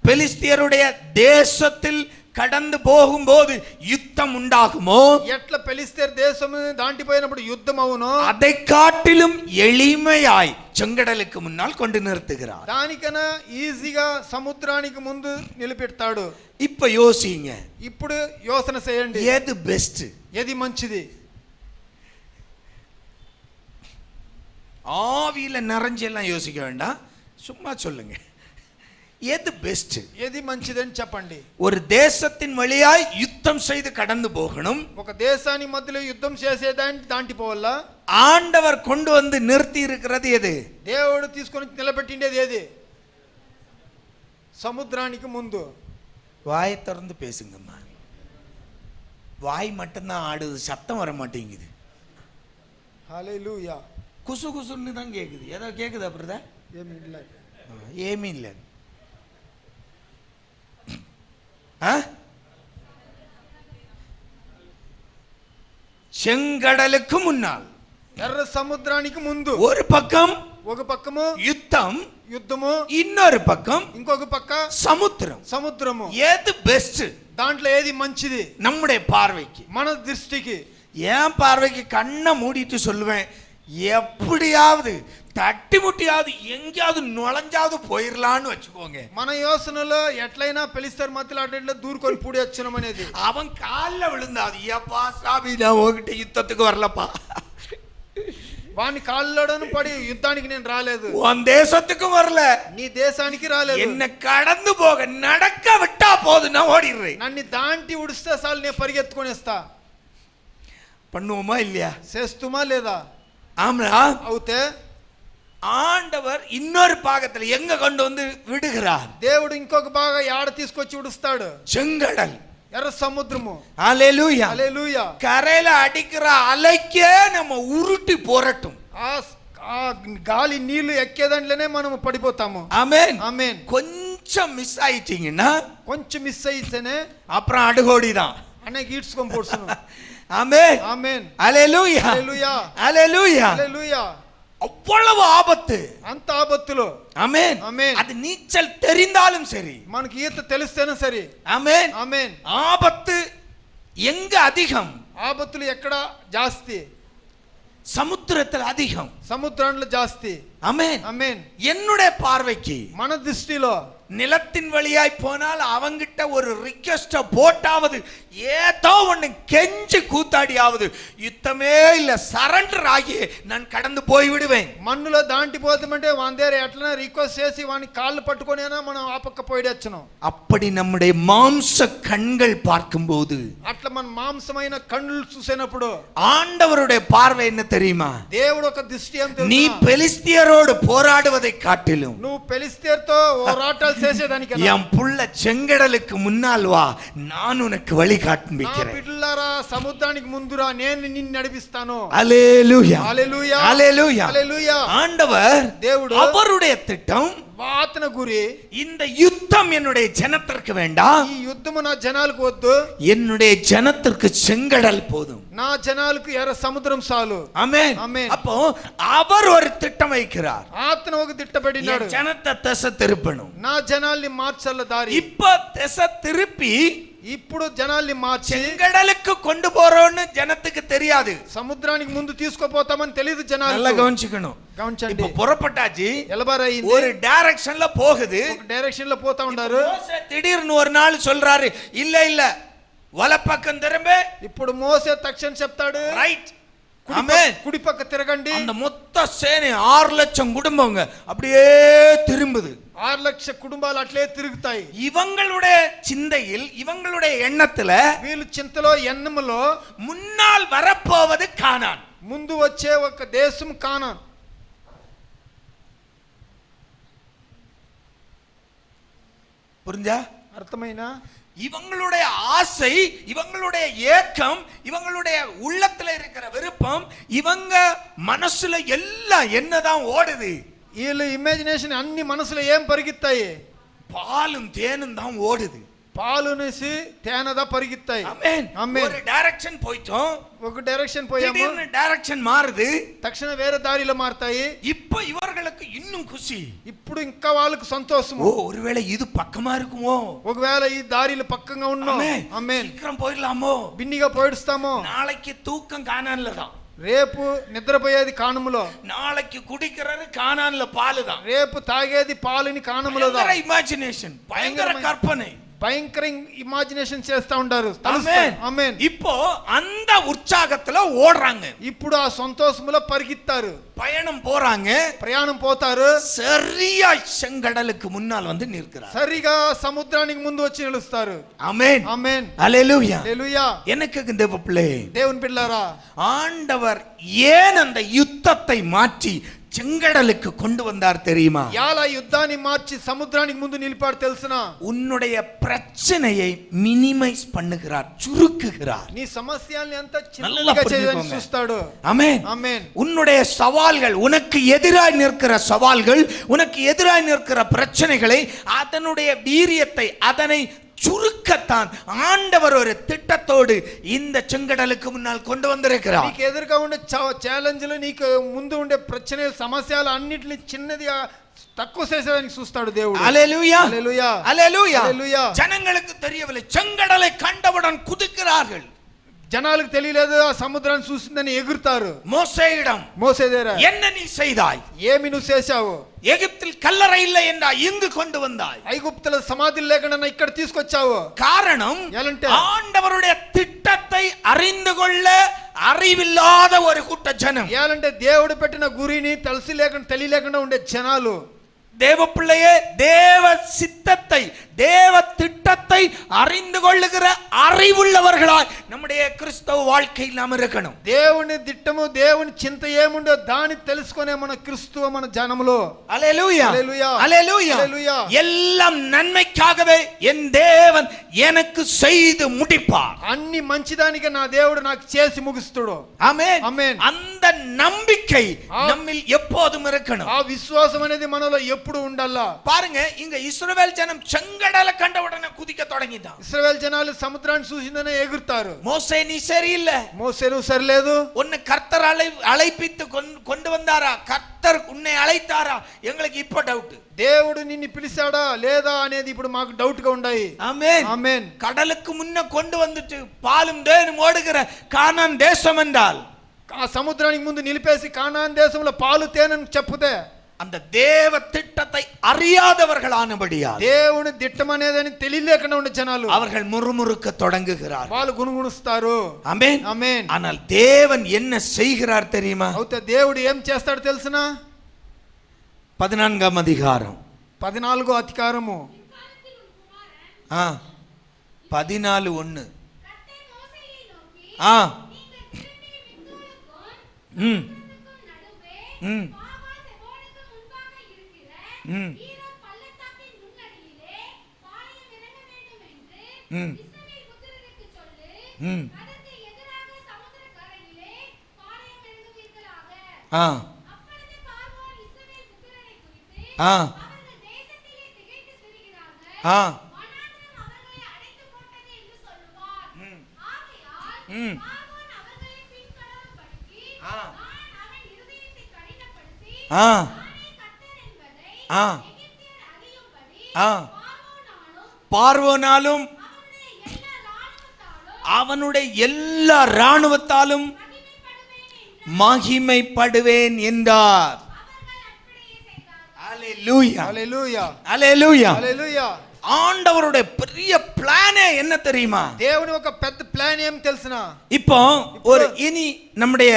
பெலிஸ்தியருடைய தேசத்தில் கடந்து போகும்போது யுத்தம் உண்டாகுமோ, ఎట్లా పెలిస్తేర్ దేశం దాంటిపోయినప్పుడు యుద్ధం అవును, அதை காட்டிலும் எளிமையாய் செங்கடலுக்கு முன்னால் கொண்டு நிறுத்துகிறார். దానికన్నా ఈజీగా సముద్రానికి ముందు నిలబెడతాడు. இப்ப யோசிங்க, ఇప్పుడు యోచన చేయండి, எது பெஸ்ட், ఏది మంచిది? ஆவியில நிறைஞ்செல்லாம் யோசிக்க வேண்டாம், சும்மா சொல்லுங்க, எது பெஸ்ட், ఏది మంచిదని చెప్పండి. ஒரு தேசத்தின் வழியாய் யுத்தம் செய்து கடந்து போகணும், ఒక దేశానికి మధ్యలో యుద్ధం చేసేదాన్ని దాంటిపోవాలా, ஆண்டவர் கொண்டு வந்து நிறுத்தி இருக்கிறது எது? దేవుడు తీసుకొని నిలబెట్టిండేది ఏది? సముద్రానికి ముందు. வாயை திறந்து பேசுங்கம்மா, வாய் மட்டும்தான் ஆடுது, சத்தம் வர மாட்டேங்குது. హల్లెలూయా. குசு குசுன்னு தான் கேக்குது. ஏதோ கேக்குது அப்படிதா? ఏమీ இல்ல. ஏமி இல்லை. செங்கடலுக்கு முன்னால், ఎర్ర సముద్రానికి ముందు ஒரு பக்கம் ఒక పక్కము யுத்தம், యుద్ధము, இன்னொரு பக்கம் ఇంకొక పక్క சமுத்திரம். సముద్రము. எது பெஸ்ட் దాంట్లో ఏది మంచిది நம்முடைய பார்வைக்கு? మన దృష్టికి? என் பார்வைக்கு கண்ணை மூடிட்டு சொல்லுவேன், எப்படியாவது தட்டி முட்டியாவது எங்கேயாவது நுழைஞ்சாவது போயிடலான்னு வச்சுக்கோங்க. మన యోచనలో ఎట్లయినా పెలిస్తారు మధ్యలో అడ్డట్లో దూరుకొని పూడి వచ్చనం అనేది. அவன் காலில் விழுந்தாது, ஏப்பா சாமி நான் உங்ககிட்ட யுத்தத்துக்கு வரலப்பா, వాని కాళ్ళలోను పడి యుద్ధానికి నేను రాలేదు, உன் தேசத்துக்கும் வரல, నీ దేశానికి రాలేదు, என்ன கடந்து போக நடக்க விட்டா போதும், நான் ஓடிடுறேன். నన్ను దాంటి ఉడిస్తే చాలు నేను పరిగెత్తుకొనేస్తా. பண்ணுவோமா இல்லையா? చేస్తుమా లేదా? ஆமா. అవుతే ஆண்டவர் இன்னொரு பாகத்துல எங்க கொண்டு வந்து விடுகிறார்? దేవుడు ఇంకొక బాగా యాడ తీసుకొచ్చి ఉడుస్తాడు. செங்கடல், ఎర్ర సముద్రము. ஹல்லேலூயா. హల్లెలూయా. கரையில அடிக்கிற அலைக்கே நம்ம உருட்டி போறட்டும். ఆ గాలి నీళ్లు ఎక్కేదాంట్లోనే మనం పడిపోతాము. ஆமென் ఆమేన్. கொஞ்சம் மிஸ் ஆயிட்டீங்கன்னா కొంచెం మిస్ అయితేనే அப்புறம் அடுகோடி தான். అన్నకి ఈడ్చుకొని పోడుసును. ஆமென் ఆమేన్. ஹல்லேலூயா హల్లెలూయా. ஹல்லேலூயா. హల్లెలూయా. அவ்வளவு ஆபத்து. అంత ఆపత్తులో. ஆமென். ఆమేన్. அது நீச்சல் தெரிந்தாலும் சரி, మనకి ఈత తెలిస్తేనే సరే. ஆமென். ఆమేన్. ஆபத்து எங்க அதிகம்? ఆపత్తులు ఎక్కడ జాస్తి? சமுத்திரத்தில் அதிகம். సముద్రంలో జాస్తి. ஆமென். ஆமென். என்னுடைய பார்வைக்கு మన దృష్టిలో நிலத்தின் வழியாய் போனால் அவங்கிட்ட ஒரு ரிக்வெஸ்ட போட்டாவது ஏதோ ஒண்ணு கெஞ்சி கூத்தாடியாவது யுத்தமே இல்ல சரண்டர் ஆகி நான் கடந்து போய் விடுவேன். మన్నులో దాంటిపోతామంటే వాని దగ్గర ఎట్లా రిక్వెస్ట్ చేసి వాని కాళ్ళు పట్టుకొనేనా మనం ఆ పక్క పోయిడొచ్చును. அப்படி நம்முடைய மாம்ச கண்கள் பார்க்கும்போது అట్లా మన మాంసమైన కళ్ళు చూసినప్పుడు ஆண்டவருடைய பார்வை என்ன தெரியுமா? దేవుడు ఒక దృష్టి ఏం நீ తెలుసా? பெலிஸ்தியரோடு போராடுவதை காட்டிலும் నువ్వు పెలిస్తేర్తో పోరాటాలు చేసేదానికి என் புள்ள செங்கடலுக்கு முன்னால் வா, நான் உனக்கு வழி నా காண்பிக்கிறேன். బిడ్డలారా సముద్రానికి ముందురా నేను నిన్ను నడిపిస్తాను. அல்லேலூயா, హల్లెలూయా, அல்லேலூயா. హల్లెలూయా. ஆண்டவர் దేవుడు அவருடைய திட்டம் వాతన గురి இந்த யுத்தம் என்னுடைய ஜனத்திற்கு வேண்டாம், ఈ యుద్ధము నా జనాలకు వద్దు, என்னுடைய ஜனத்திற்கு செங்கடல் போதும். నా జనాలకు ఎర్ర సముద్రం చాలు. ஆமென். ஆமென். அப்போ அவர் ஒரு திட்டம் வைக்கிறார், ఆతన ఒక తిట్టబడినాడు, என் ஜனத்தை திசை திருப்பணும். నా జనాల్ని మార్చల్ల దారి. இப்ப திசை திருப்பி ఇప్పుడు జనాల్ని మార్చి செங்கடலுக்கு கொண்டு போறோம்னு ஜனத்துக்கு தெரியாது. సముద్రానికి ముందు తీసుకుపోతామని తెలియదు நல்லா జనాలు. கவனிச்சுக்கணும். గమనించండి. இப்ப புறப்பட்டாச்சு, ఎలబారయింది, ஒரு டைரக்ஷன்ல போகுது. ఒక డైరెక్షన్ లో పోతా ఉన్నారు. மோசே திடீர்னு ஒரு நாள் சொல்றாரு, இல்ல இல்ல வலப்பக்கம் திரும்ப, ఇప్పుడు మోసే తక్షణ చెప్తాడు, ரைட். కుడి ஆமென். కుడి పక్క తిరగండి. அந்த மொத்த சேனை 6 லட்சம் குடும்பங்க அப்படியே திரும்புது. 6 లక్షల కుటుంబాలు అట్లే తిరుగుతాయి. இவங்களுடைய சிந்தையில், இவங்களுடைய எண்ணத்துல వీళ్ళు చింతలో ఎన్నములో முன்னால் வரப்போவது கானான். ముందు వచ్చే ఒక దేశం కానాన్. புரிஞ்சா? అర్థమైనా? இவங்களுடைய ஆசை, இவங்களுடைய ஏக்கம், இவங்களுடைய உள்ளத்துல இருக்கிற விருப்பம், இவங்க மனசுல எல்லாம் என்னதான் ஓடுது? వీళ్ళు ఇమాజినేషన్ అన్ని మనసులో ఏం పరిగెత్తాయి? பாலும் தேனும் தான் ஓடுது. పాలునేసి తేనదా పరిగెత్తాయి. ஆமென். ఆమేన్. ஒரு டைரக்ஷன் போயிட்டோம், ఒక డైరెక్షన్ పోయాము, திடீர்னு டைரக்ஷன் மாறுது. తక్షణ వేరే దారిలో మారుతాయి. இப்போ ఇవர்களுக்கு இன்னும் குஷி. ఇప్పుడు ఇంకా వాళ్ళకు సంతోషము. ஓ, ஒருவேளை இது பக்கமா இருக்குமோ, ఒకవేళ ఈ దారిలో పక్కగా ఉన్నాం, ஆமென், ఆమేన్, சீக்கிரம் போயிடலாமோ, బిన్నిగా పోయిస్తామో, நாளைக்கு தூக்கம் கானான்ல தான், రేపు నిద్రపోయేది కాణములో, நாளைக்கு குடிக்கிறது கானான்ல பாலு தான். రేపు తాగేది పాలుని కాణములో. பயங்கர இமேஜினேஷன், பயங்கர கற்பனை, భయంకర ఇమాజినేషన్ చేస్తా ఉంటారు. ஆமென். ఆమేన్. இப்போ அந்த உற்சாகத்துல ஓடுறாங்க, ఇప్పుడు ఆ సంతోషములో పరిగెత్తారు, பயணம் போறாங்க. ప్రయాణం పోతారు. சரியா செங்கடலுக்கு முன்னால் வந்து நிற்கிறார். సరిగా సముద్రానికి ముందు వచ్చి నిలుస్తారు. ஆமென், ఆమేన్, அல்லேலூயா. హల్లెలూయా. எனக்கு இந்த பிள்ளை, దేవుని బిడ్డలారా, ஆண்டவர் ஏன் அந்த யுத்தத்தை மாற்றி செங்கடலுக்கு கொண்டு வந்தார் தெரியுமா? యాల యుద్ధాన్ని మార్చి సముద్రానికి ముందు నిలిపాడు తెలుసునా? உன்னுடைய பிரச்சனையை மினிமைஸ் பண்ணுகிறார், சுருக்குகிறார். నీ సమస్యల్ని ఎంత நல்லா చిన్నగా చేయడానికి புரிஞ்சுக்கோங்க. చూస్తాడు. ஆமென். ఆమేన్. உன்னுடைய சவால்கள், உனக்கு எதிராய் நிற்கிற சவால்கள், உனக்கு எதிராய் நிற்கிற பிரச்சனைகளை, அதனுடைய வீரியத்தை, அதனை சுருக்கத்தான் ஆண்டவர் ஒரு திட்டத்தோடு இந்த செங்கடலுக்கு முன்னால் கொண்டு வந்திருக்கிறார். నీకు ఎదురుగా ఉండే ఛాలెంజ్లు, నీకు ముందు ఉండే ప్రశ్నలు, సమస్యలు అన్నిటిని చిన్నదిగా తక్కువ చేసేదానికి చూస్తాడు దేవుడు. அல்லேலூயா, హల్లెలూయా, அல்லேலூயா. హల్లెలూయా. ஜனங்களுக்கு தெரியவில்லை, செங்கடலை கண்டவுடன் குதிக்கிறார்கள். జనాలకు తెలియలేదు, ఆ సముద్రాన్ని చూసిందని ఎగురుతారు. மோசேயிடம், మోసే దగ్గర, என்ன நீ செய்தாய்? ఏమి నువ్వు చేశావు? எகிப்தில் கல்லறை இல்லை என்றா இங்கு கொண்டு வந்தாய். ఐగుప్తుల సమాధులు లేకుండా ఇక్కడ తీసుకొచ్చావు. காரணம், ஏலன்ட்டு ஆண்டவருடைய திட்டத்தை அறிந்து கொள்ள அறிவில்லாத ஒரு கூட்ட ஜனம். ఏలంటే దేవుడు పెట్టిన గురిని తెలియలేకుండా ఉండే జనాలు. தேவ பிள்ளையே, தேவ சித்தத்தை, தேவ திட்டத்தை அறிந்து கொள்ளுகிற அறிவுள்ளவர்களாய் நம்முடைய கிறிஸ்தவ வாழ்க்கையில் நாம் இருக்கணும். దేవుని దిట్టము, దేవుని చింత ఏముండో దాన్ని తెలుసుకునే మన క్రిస్తువ మన జనములో. அல்லேலூயா, அல்லேலூயா, அல்லேலூயா. அல்லேலூயா. எல்லாம் நன்மைக்காகவே என் தேவன் எனக்கு செய்து முடிப்பார். అన్ని మంచిదానికే నా దేవుడు నాకు చేసి ముగిస్తాడు. ஆமென், ஆமென். அந்த நம்பிக்கை நம்மில் எப்போதும் இருக்கணும். ఆ విశ్వాసం అనేది మనలో ఎప్పుడు ఉండాలా. பாருங்க, இங்க இஸ்ரவேல் ஜனம் செங்கடலை கண்ட உடனே குதிக்க தொடங்கிட்டான். ఇశ్రాయేల్ జనాలు సముద్రాన్ని చూసిందనే ఎగురుతారు. மோசே, நீ சரியில்லை, మోసేను సరిలేదు, உன்னை கர்த்தர் அழைப்பித்து கொண்டு வந்தாரா? கர்த்தர் உன்னை அழைத்தாரா? எங்களுக்கு இப்ப டவுட். దేవుడు నిన్ను పిలిచాడా లేదా అనేది ఇప్పుడు మాకు డౌట్ గా ఉన్నాయి. ஆமென், ఆమేన్. கடலுக்கு முன்ன கொண்டு வந்துட்டு பாலும் தேனும் ஓடுகிற கானான் தேசம் என்றால், ఆ సముద్రానికి ముందు నిలిపేసి కానాన్ దేశంలో పాలు తేనని చెప్పుతే, அந்த தேவ திட்டத்தை அறியாதவர்களானபடியா దేవుని దిట్టం అనేదని తెలియలేకుండా ఉన్న జనాలు அவர்கள் முறுமுறுக்க தொடங்குகிறார். వాళ్ళు గుణగుణిస్తారు. ஆமென். ఆమేన్. ஆனால் தேவன் என்ன செய்கிறார் தெரியுமா? అయితే దేవుడు ఏం చేస్తాడు తెలుసునా? 14వ అధికారం 14వ అధికారము 14:1 பார்வோனாலும் அவனுடைய எல்லா இராணுவத்தாலும் மகிமைப்படுவேன் என்றார். அல்லேலூயா, அல்லேலூயா, அல்லேலூயா, அல்லேலூயா. ஆண்டவருடைய பெரிய பிளானே என்ன தெரியுமா? దేవుని ఒక పెద్ద ప్లాన్ ఏం తెలుసునా? இப்போ ஒரு இனி நம்முடைய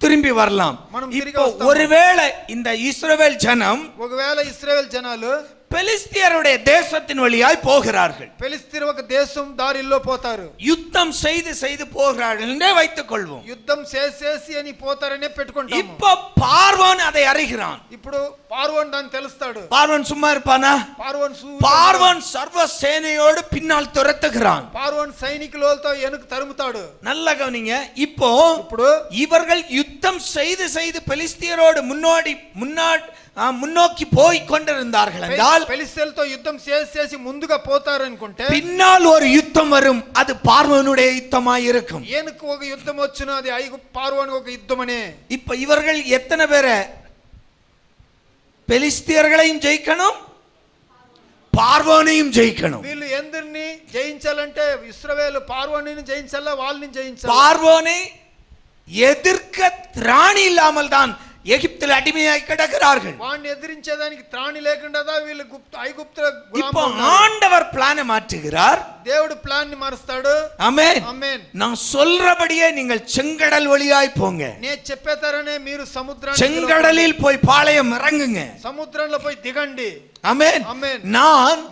திரும்பி வரலாம். இப்போ ஒருவேளை இந்த இஸ்ரவேல் ஜனம் ఒకవేళ ఇశ్రాయేల్ జనాలు பெலிஸ்தியருடைய தேசத்தின் வழியாய் போகிறார்கள். பெலிஸ்தீர் ఒక దేశం దారిలో పోతారు. யுத்தம் செய்து செய்து போகிறார்கள் என்றே வைத்துக் கொள்வோம். యుద్ధం చేసేసి అని పోతారనే పెట్టుకుంటాము. இப்போ பார்வோன் அதை அறிகிறான். ఇప్పుడు பார்வோன் தான் తెలుస్తాడు. பார்வோன் சும்மா இருப்பானா? பார்வோன் சர்வ சேனையோடு பின்னால் துரத்துகிறான். பார்வோன் సైనికులతో ఎనుక తరుముతాడు. நல்ல கவனிங்க. இப்போ இவர்கள் யுத்தம் செய்து செய்து பெலிஸ்தியரோடு முன்னோக்கி போய் கொண்டிருந்தார்கள் என்றால் பெலிஸ்தீయులతో యుద్ధం చేసి ముందుగా పోతారు అనుకుంటే பின்னால் ஒரு யுத்தம் வரும். அது பார்வோனுடைய யுத்தமாய் இருக்கும். ఏనుకు ఒక యుద్ధం వచ్చును, అది பார்வோன் ఒక యుద్ధమనే. இப்ப இவர்கள் எத்தனை பேரை பெலிஸ்தியர்களையும் ஜெயிக்கணும், பார்வோனையும் ஜெயிக்கணும். వీళ్ళు ఎందరిని జయించాలంటే ఇశ్రాయేలు பார்வோனிని జయించాలా, వాళ్ళని జయించాలా? பார்வோனை எதிர்க்க திராணி இல்லாமல் தான் எகிப்தில் அடிமையாய் கிடக்கிறார்கள். వాణ్ణి ఎదిరించేదానికి త్రాణి లేకుండా వీళ్ళు ఐగుప్తుల இப்போ ஆண்டவர் பிளானை மாற்றுகிறார். దేవుడు ప్లాన్ ని మారుస్తాడు. ஆமென், ఆమేన్. நான் சொல்றபடியே நீங்கள் செங்கடல் வழியாய் போங்க. నేను చెప్పేతారనే మీరు సముద్రానికి செங்கடலில் போய் பாளையம் இறங்குங்க. సముద్రంలో పోయి దిగండి. ஆமென். ఆమేన్.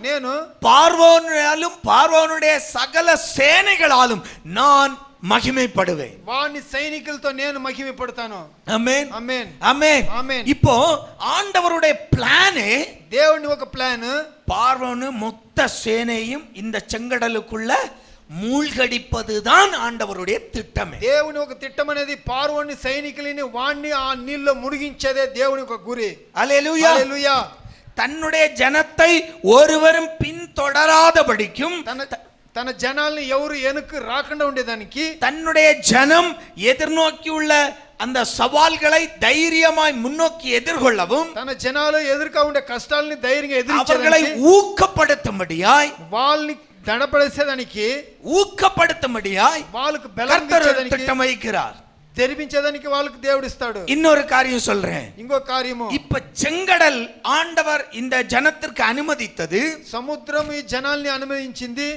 నేను பார்வோனாலும் பார்வோனுடைய சகல சேனைகளாலும் நான் மகிமைப்படுவேன். వాని సైనికులతో నేను మహిమపడతాను. ஆமென், ఆమేన్, ஆமென், ఆమేన్. இப்போ ஆண்டவருடைய பிளானே దేవుని ఒక ప్లాన్ பார்வோனு மொத்த சேனையும் இந்த செங்கடலுக்குள்ள மூழ்கடிப்பதுதான் ஆண்டவருடைய திட்டமே. దేవుని ఒక తిట్టం అనేది பார்வோని సైనికులని వాణ్ణి ఆ నీళ్ళలో మునిగించేదే దేవుని ఒక గురి. அல்லேலூயா, அல்லேலூயா. தன்னுடைய ஜனத்தை ஒருவரும் பின்தொடராதபடிக்கும் తన జనాల్ని ఎవరు వెనుక రాకుండా ఉండేదానికి தன்னுடைய ஜனம் எதிர்நோக்கியுள்ள அந்த சவால்களை தைரியமாய் முன்னோக்கி எதிர்கொள்ளவும் తన జనాలు ఎదురుగా ఉండే కష్టాలని ధైర్యంగా அவர்களை ఎదిరించడానికి ஊக்கப்படுத்தும்படியாய் వాళ్ళని దడపడేసేదానికి ஊக்கப்படுத்தும்படியாய் వాళ్ళకు బలం கர்த்தர் ఇచ్చేదానికి திட்டம் வைக்கிறார். తెరిపించేదానికి వాళ్ళకు దేవుడు ఇస్తాడు. இன்னொரு காரியம் சொல்றேன். ఇంకో కార్యము, இப்ப செங்கடல் ஆண்டவர் இந்த ஜனத்திற்கு அனுமதித்தது. సముద్రం ఈ జనాల్ని అనుమతించింది.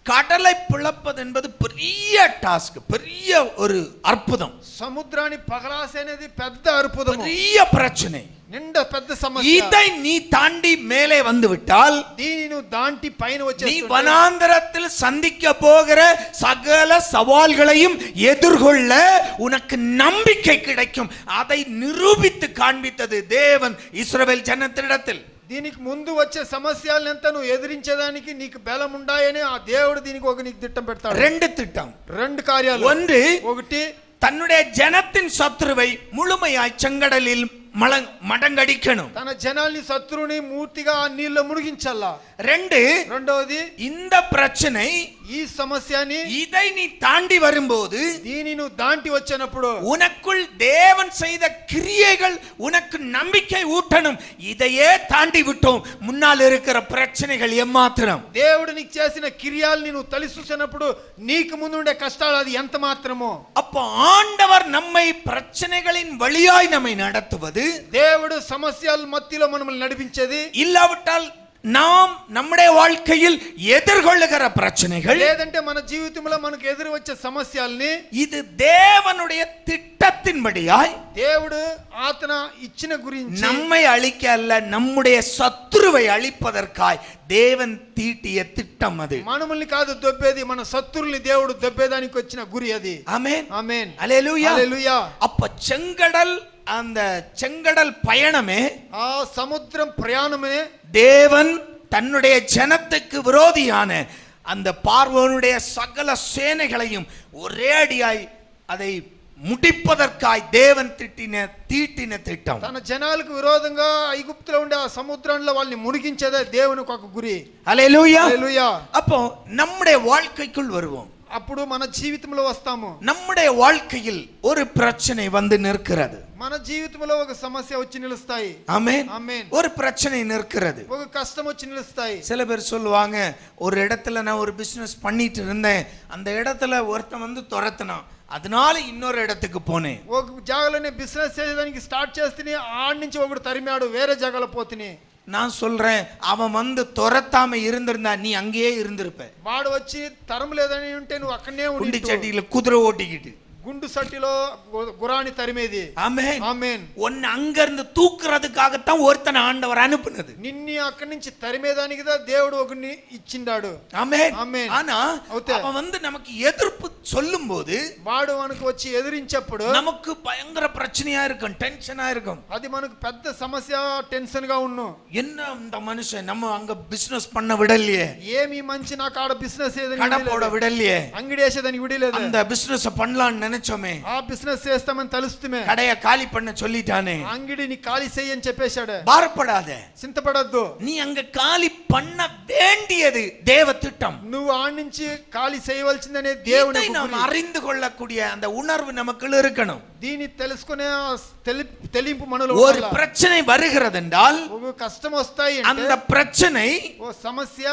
கடலை பிளப்பது என்பது பெரிய டாஸ்க், பெரிய ஒரு அற்புதம். సముద్రాన్ని పగలాసేనేది పెద్ద అద్భుతం, பெரிய பிரச்சனை, నిండా పెద్ద సమస్య. இதை நீ தாண்டி மேலே வந்து விட்டால் దీని నువ్వు దాంటి పైన நீ వచ్చేస్తుంటే வனாந்தரத்தில் சந்திக்க போகிற சகல சவால்களையும் எதிர்கொள்ள உனக்கு நம்பிக்கை கிடைக்கும். அதை நிரூபித்து காண்பித்தது தேவன் இஸ்ரவேல் ஜனத்தினிடத்தில். దీనికి ముందు వచ్చే సమస్యలను ఎంత నువ్వు ఎదిరించేదానికి నీకు బలం ఉండాయని ఆ దేవుడు దీనికి ఒక నీకు తిట్టం పెడతాడు. ரெண்டு திட்டம், రెండు కార్యాలు. ஒன்று, ఒకటి தன்னுடைய ஜனத்தின் சத்துருவை முழுமையாய் செங்கடலில் மடங்கடிக்கணும். తన జనాల్ని శత్రువుని మూర్తిగా ఆ నీళ్ళలో మునిగించాలా. రెండవది, இந்த பிரச்சனை, ఈ సమస్యని இதை நீ தாண்டி வரும்போது దీని నువ్వు దాంటి వచ్చినప్పుడు உனக்குள் தேவன் செய்த கிரியைகள் உனக்கு நம்பிக்கை ஊட்டணும். இதையே தாண்டி விட்டோம், முன்னால் இருக்கிற பிரச்சனைகள் எம்மாத்திரம். దేవుడు నీకు చేసిన క్రియల్ని నువ్వు తలి చూసినప్పుడు నీకు ముందు ఉండే కష్టాలు అది ఎంత మాత్రమో. அப்போ ஆண்டவர் நம்மை பிரச்சனைகளின் வழியாய் நம்மை நடத்துவது దేవుడు సమస్యల మధ్యలో మనల్ని నడిపించేది, இல்லாவிட்டால் நாம் நம்முடைய வாழ்க்கையில் எதிர்கொள்ளுகிற பிரச்சனைகள், లేదంటే మన జీవితంలో మనకు ఎదురు వచ్చే సమస్యల్ని இது தேவனுடைய திட்டத்தின்படியாய் దేవుడు ఆతన ఇచ్చిన గురించి நம்மை அழிக்க அல்ல, நம்முடைய சத்துருவை அழிப்பதற்காய் தேவன் தீட்டிய திட்டம் அது. మనల్ని కాదు దొబ్బేది, మన శత్రుల్ని దేవుడు దొబ్బేదానికి వచ్చిన గురి అది. ஆமென் ఆమేన్. அல்லேலூயா. హల్లెలూయా. அப்ப செங்கடல், அந்த செங்கடல் பயணமே, ఆ సముద్రం ప్రయాణమే தேவன் தன்னுடைய ஜனத்துக்கு விரோதியான அந்த பார்வோனுடைய சகல சேனைகளையும் ஒரே அடியாய் அதை முடிப்பதற்காய் தேவன் தீட்டின திட்டம். తన జనాలకు విరోధంగా ఐగుప్తులో ఉండే ఆ సముద్రంలో వాళ్ళని మునిగించేదే దేవునికి ఒక గురి. அல்லேலூயா. హల్లెలూయా. அப்போ நம்முடைய வாழ்க்கைக்குள் வருவோம். అప్పుడు మన జీవితంలో వస్తాము. நம்முடைய வாழ்க்கையில் ஒரு பிரச்சனை வந்து நிற்கிறது. మన జీవితంలో ఒక సమస్య వచ్చి నిలుస్తాయి. ஆமென். ఆమేన్. ஒரு பிரச்சனை நிற்கிறது. ఒక కష్టం వచ్చి నిలుస్తాయి. சில பேர் சொல்லுவாங்க, ஒரு இடத்துல நான் ஒரு பிசினஸ் பண்ணிட்டு இருந்தேன், அந்த இடத்துல ஒருத்தன் வந்து துரத்துனான், அதனால இன்னொரு இடத்துக்கு போனேன். ఒక జాగలోనే బిజినెస్ చేయడానికి స్టార్ట్ చేస్తేనే ఆడి నుంచి ఒకడు తరిమాడు, వేరే జాగలో పోతిని. நான் சொல்றேன், அவன் வந்து துரத்தாம இருந்திருந்தா நீ அங்கேயே இருந்திருப்ப. వాడు వచ్చి తరం లేదని ఉంటే నువ్వు అక్కడనే குண்டி ఉండి சட்டியில குதிரை ஓட்டிக்கிட்டு గుండు సట్టిలో గురాని తరిమేది. ஆமென். ఆమేన్. உன்னை அங்க இருந்து தூக்குறதுக்காகத்தான் ஒருத்தனை ஆண்டவர் அனுப்புனது. నిన్ని అక్కడి నుంచి తరిమేదానికి దేవుడు ఒకరిని ఇచ్చిండాడు. ஆமென். ఆమేన్. ஆனா అవుతే. அவன் வந்து நமக்கு எதிர்ப்பு சொல்லும்போது వాడు మనకు వచ్చి ఎదిరించేప్పుడు நமக்கு பயங்கர பிரச்சனையா இருக்கும், டென்ஷனா இருக்கும். అది మనకు పెద్ద సమస్య, టెన్షన్ గా ఉన్ను. என்ன இந்த மனுஷன் நம்ம அங்க பிசினஸ் பண்ண விடலையே, ఏమి మంచి నాకు ఆడ బిజినెస్ கடை போட విడலையே, అంగడి వేసేదానికి విడలేదు. அந்த பிசினஸ் பண்ணலாம்னு நினைச்சோமே, ఆ బిజినెస్ చేస్తామని తెలుస్తుమే, கடைய காலி பண்ண சொல்லிட்டானே. అంగడిని ఖాళీ చెయ్యి అని చెప్పేశాడు. பாரப்படாத, చింతపడద్దు. நீ அங்க காலி பண்ண வேண்டியது தேவ திட்டம். నువ్వు ఆడి నుంచి ఖాళీ చేయవలసిందనే దేవుని இதை நாம் அறிந்து கொள்ளக்கூடிய அந்த உணர்வு நமக்குள்ள இருக்கணும். దీన్ని తెలుసుకునే తెలింపు మనలో ஒரு ఉండాలి. பிரச்சனை வருகிறது என்றால் ఒక కష్టం వస్తాయి அந்த అంటే பிரச்சனை ఓ సమస్య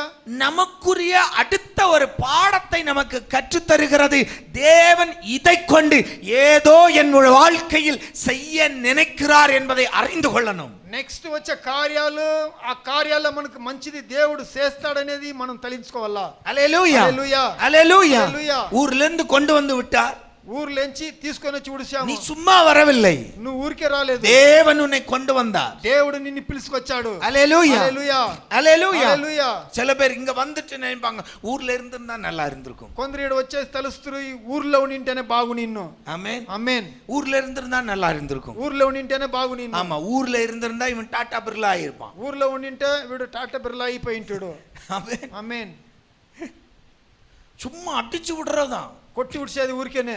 நமக்குரிய அடுத்த ஒரு பாடத்தை நமக்கு கற்றுத் தருகிறது. தேவன் இதை கொண்டு ஏதோ என் வாழ்க்கையில் செய்ய நினைக்கிறார் என்பதை அறிந்து கொள்ளணும். నెక్స్ట్ వచ్చే కార్యాలు, ఆ కార్యాల్లో మనకు మంచిది దేవుడు చేస్తాడనేది మనం తలించుకోవాలా. அல்லேலூயா. హల్లెలూయా. அல்லேலூயா. హల్లెలూయా. ஊர்ல இருந்து கொண்டு வந்து விட்டார், ఊర్లేంచి తీసుకొని వచ్చి நீ ఉడిశాము. சும்மா வரவில்லை, నువ్వు ఊరికే రాలేదు, தேவன் உன்னை கொண்டு வந்தார். దేవుడు నిన్ను పిలుచుకొచ్చాడు. அல்லேலூயா. హల్లెలూయా. அல்லேலூயா. హల్లెలూయా. சில பேர் இங்க வந்துட்டு நினைப்பாங்க, ஊர்ல இருந்திருந்தா நல்லா இருந்திருக்கும். కొందరు ఈడ వచ్చేసి తెలుస్తురు, ఈ ఊర్లో ఉండింటేనే బాగు నిన్ను. ஆமென். ఆమేన్. ஊர்ல இருந்திருந்தா நல்லா இருந்திருக்கும். ఊర్లో ఉండింటేనే బాగు నిన్ను. ஆமா, ஊர்ல இருந்திருந்தா இவன் டாடா பிர்லா ஆயிருப்பான். ఊర్లో ఉండింటే వీడు టాటా బిర్లా అయిపోయి ఉంటాడు. ஆமென். ఆమేన్. சும்மா அடிச்சு விடுறதான். కొట్టి ఉడిసేది ఊరికేనే.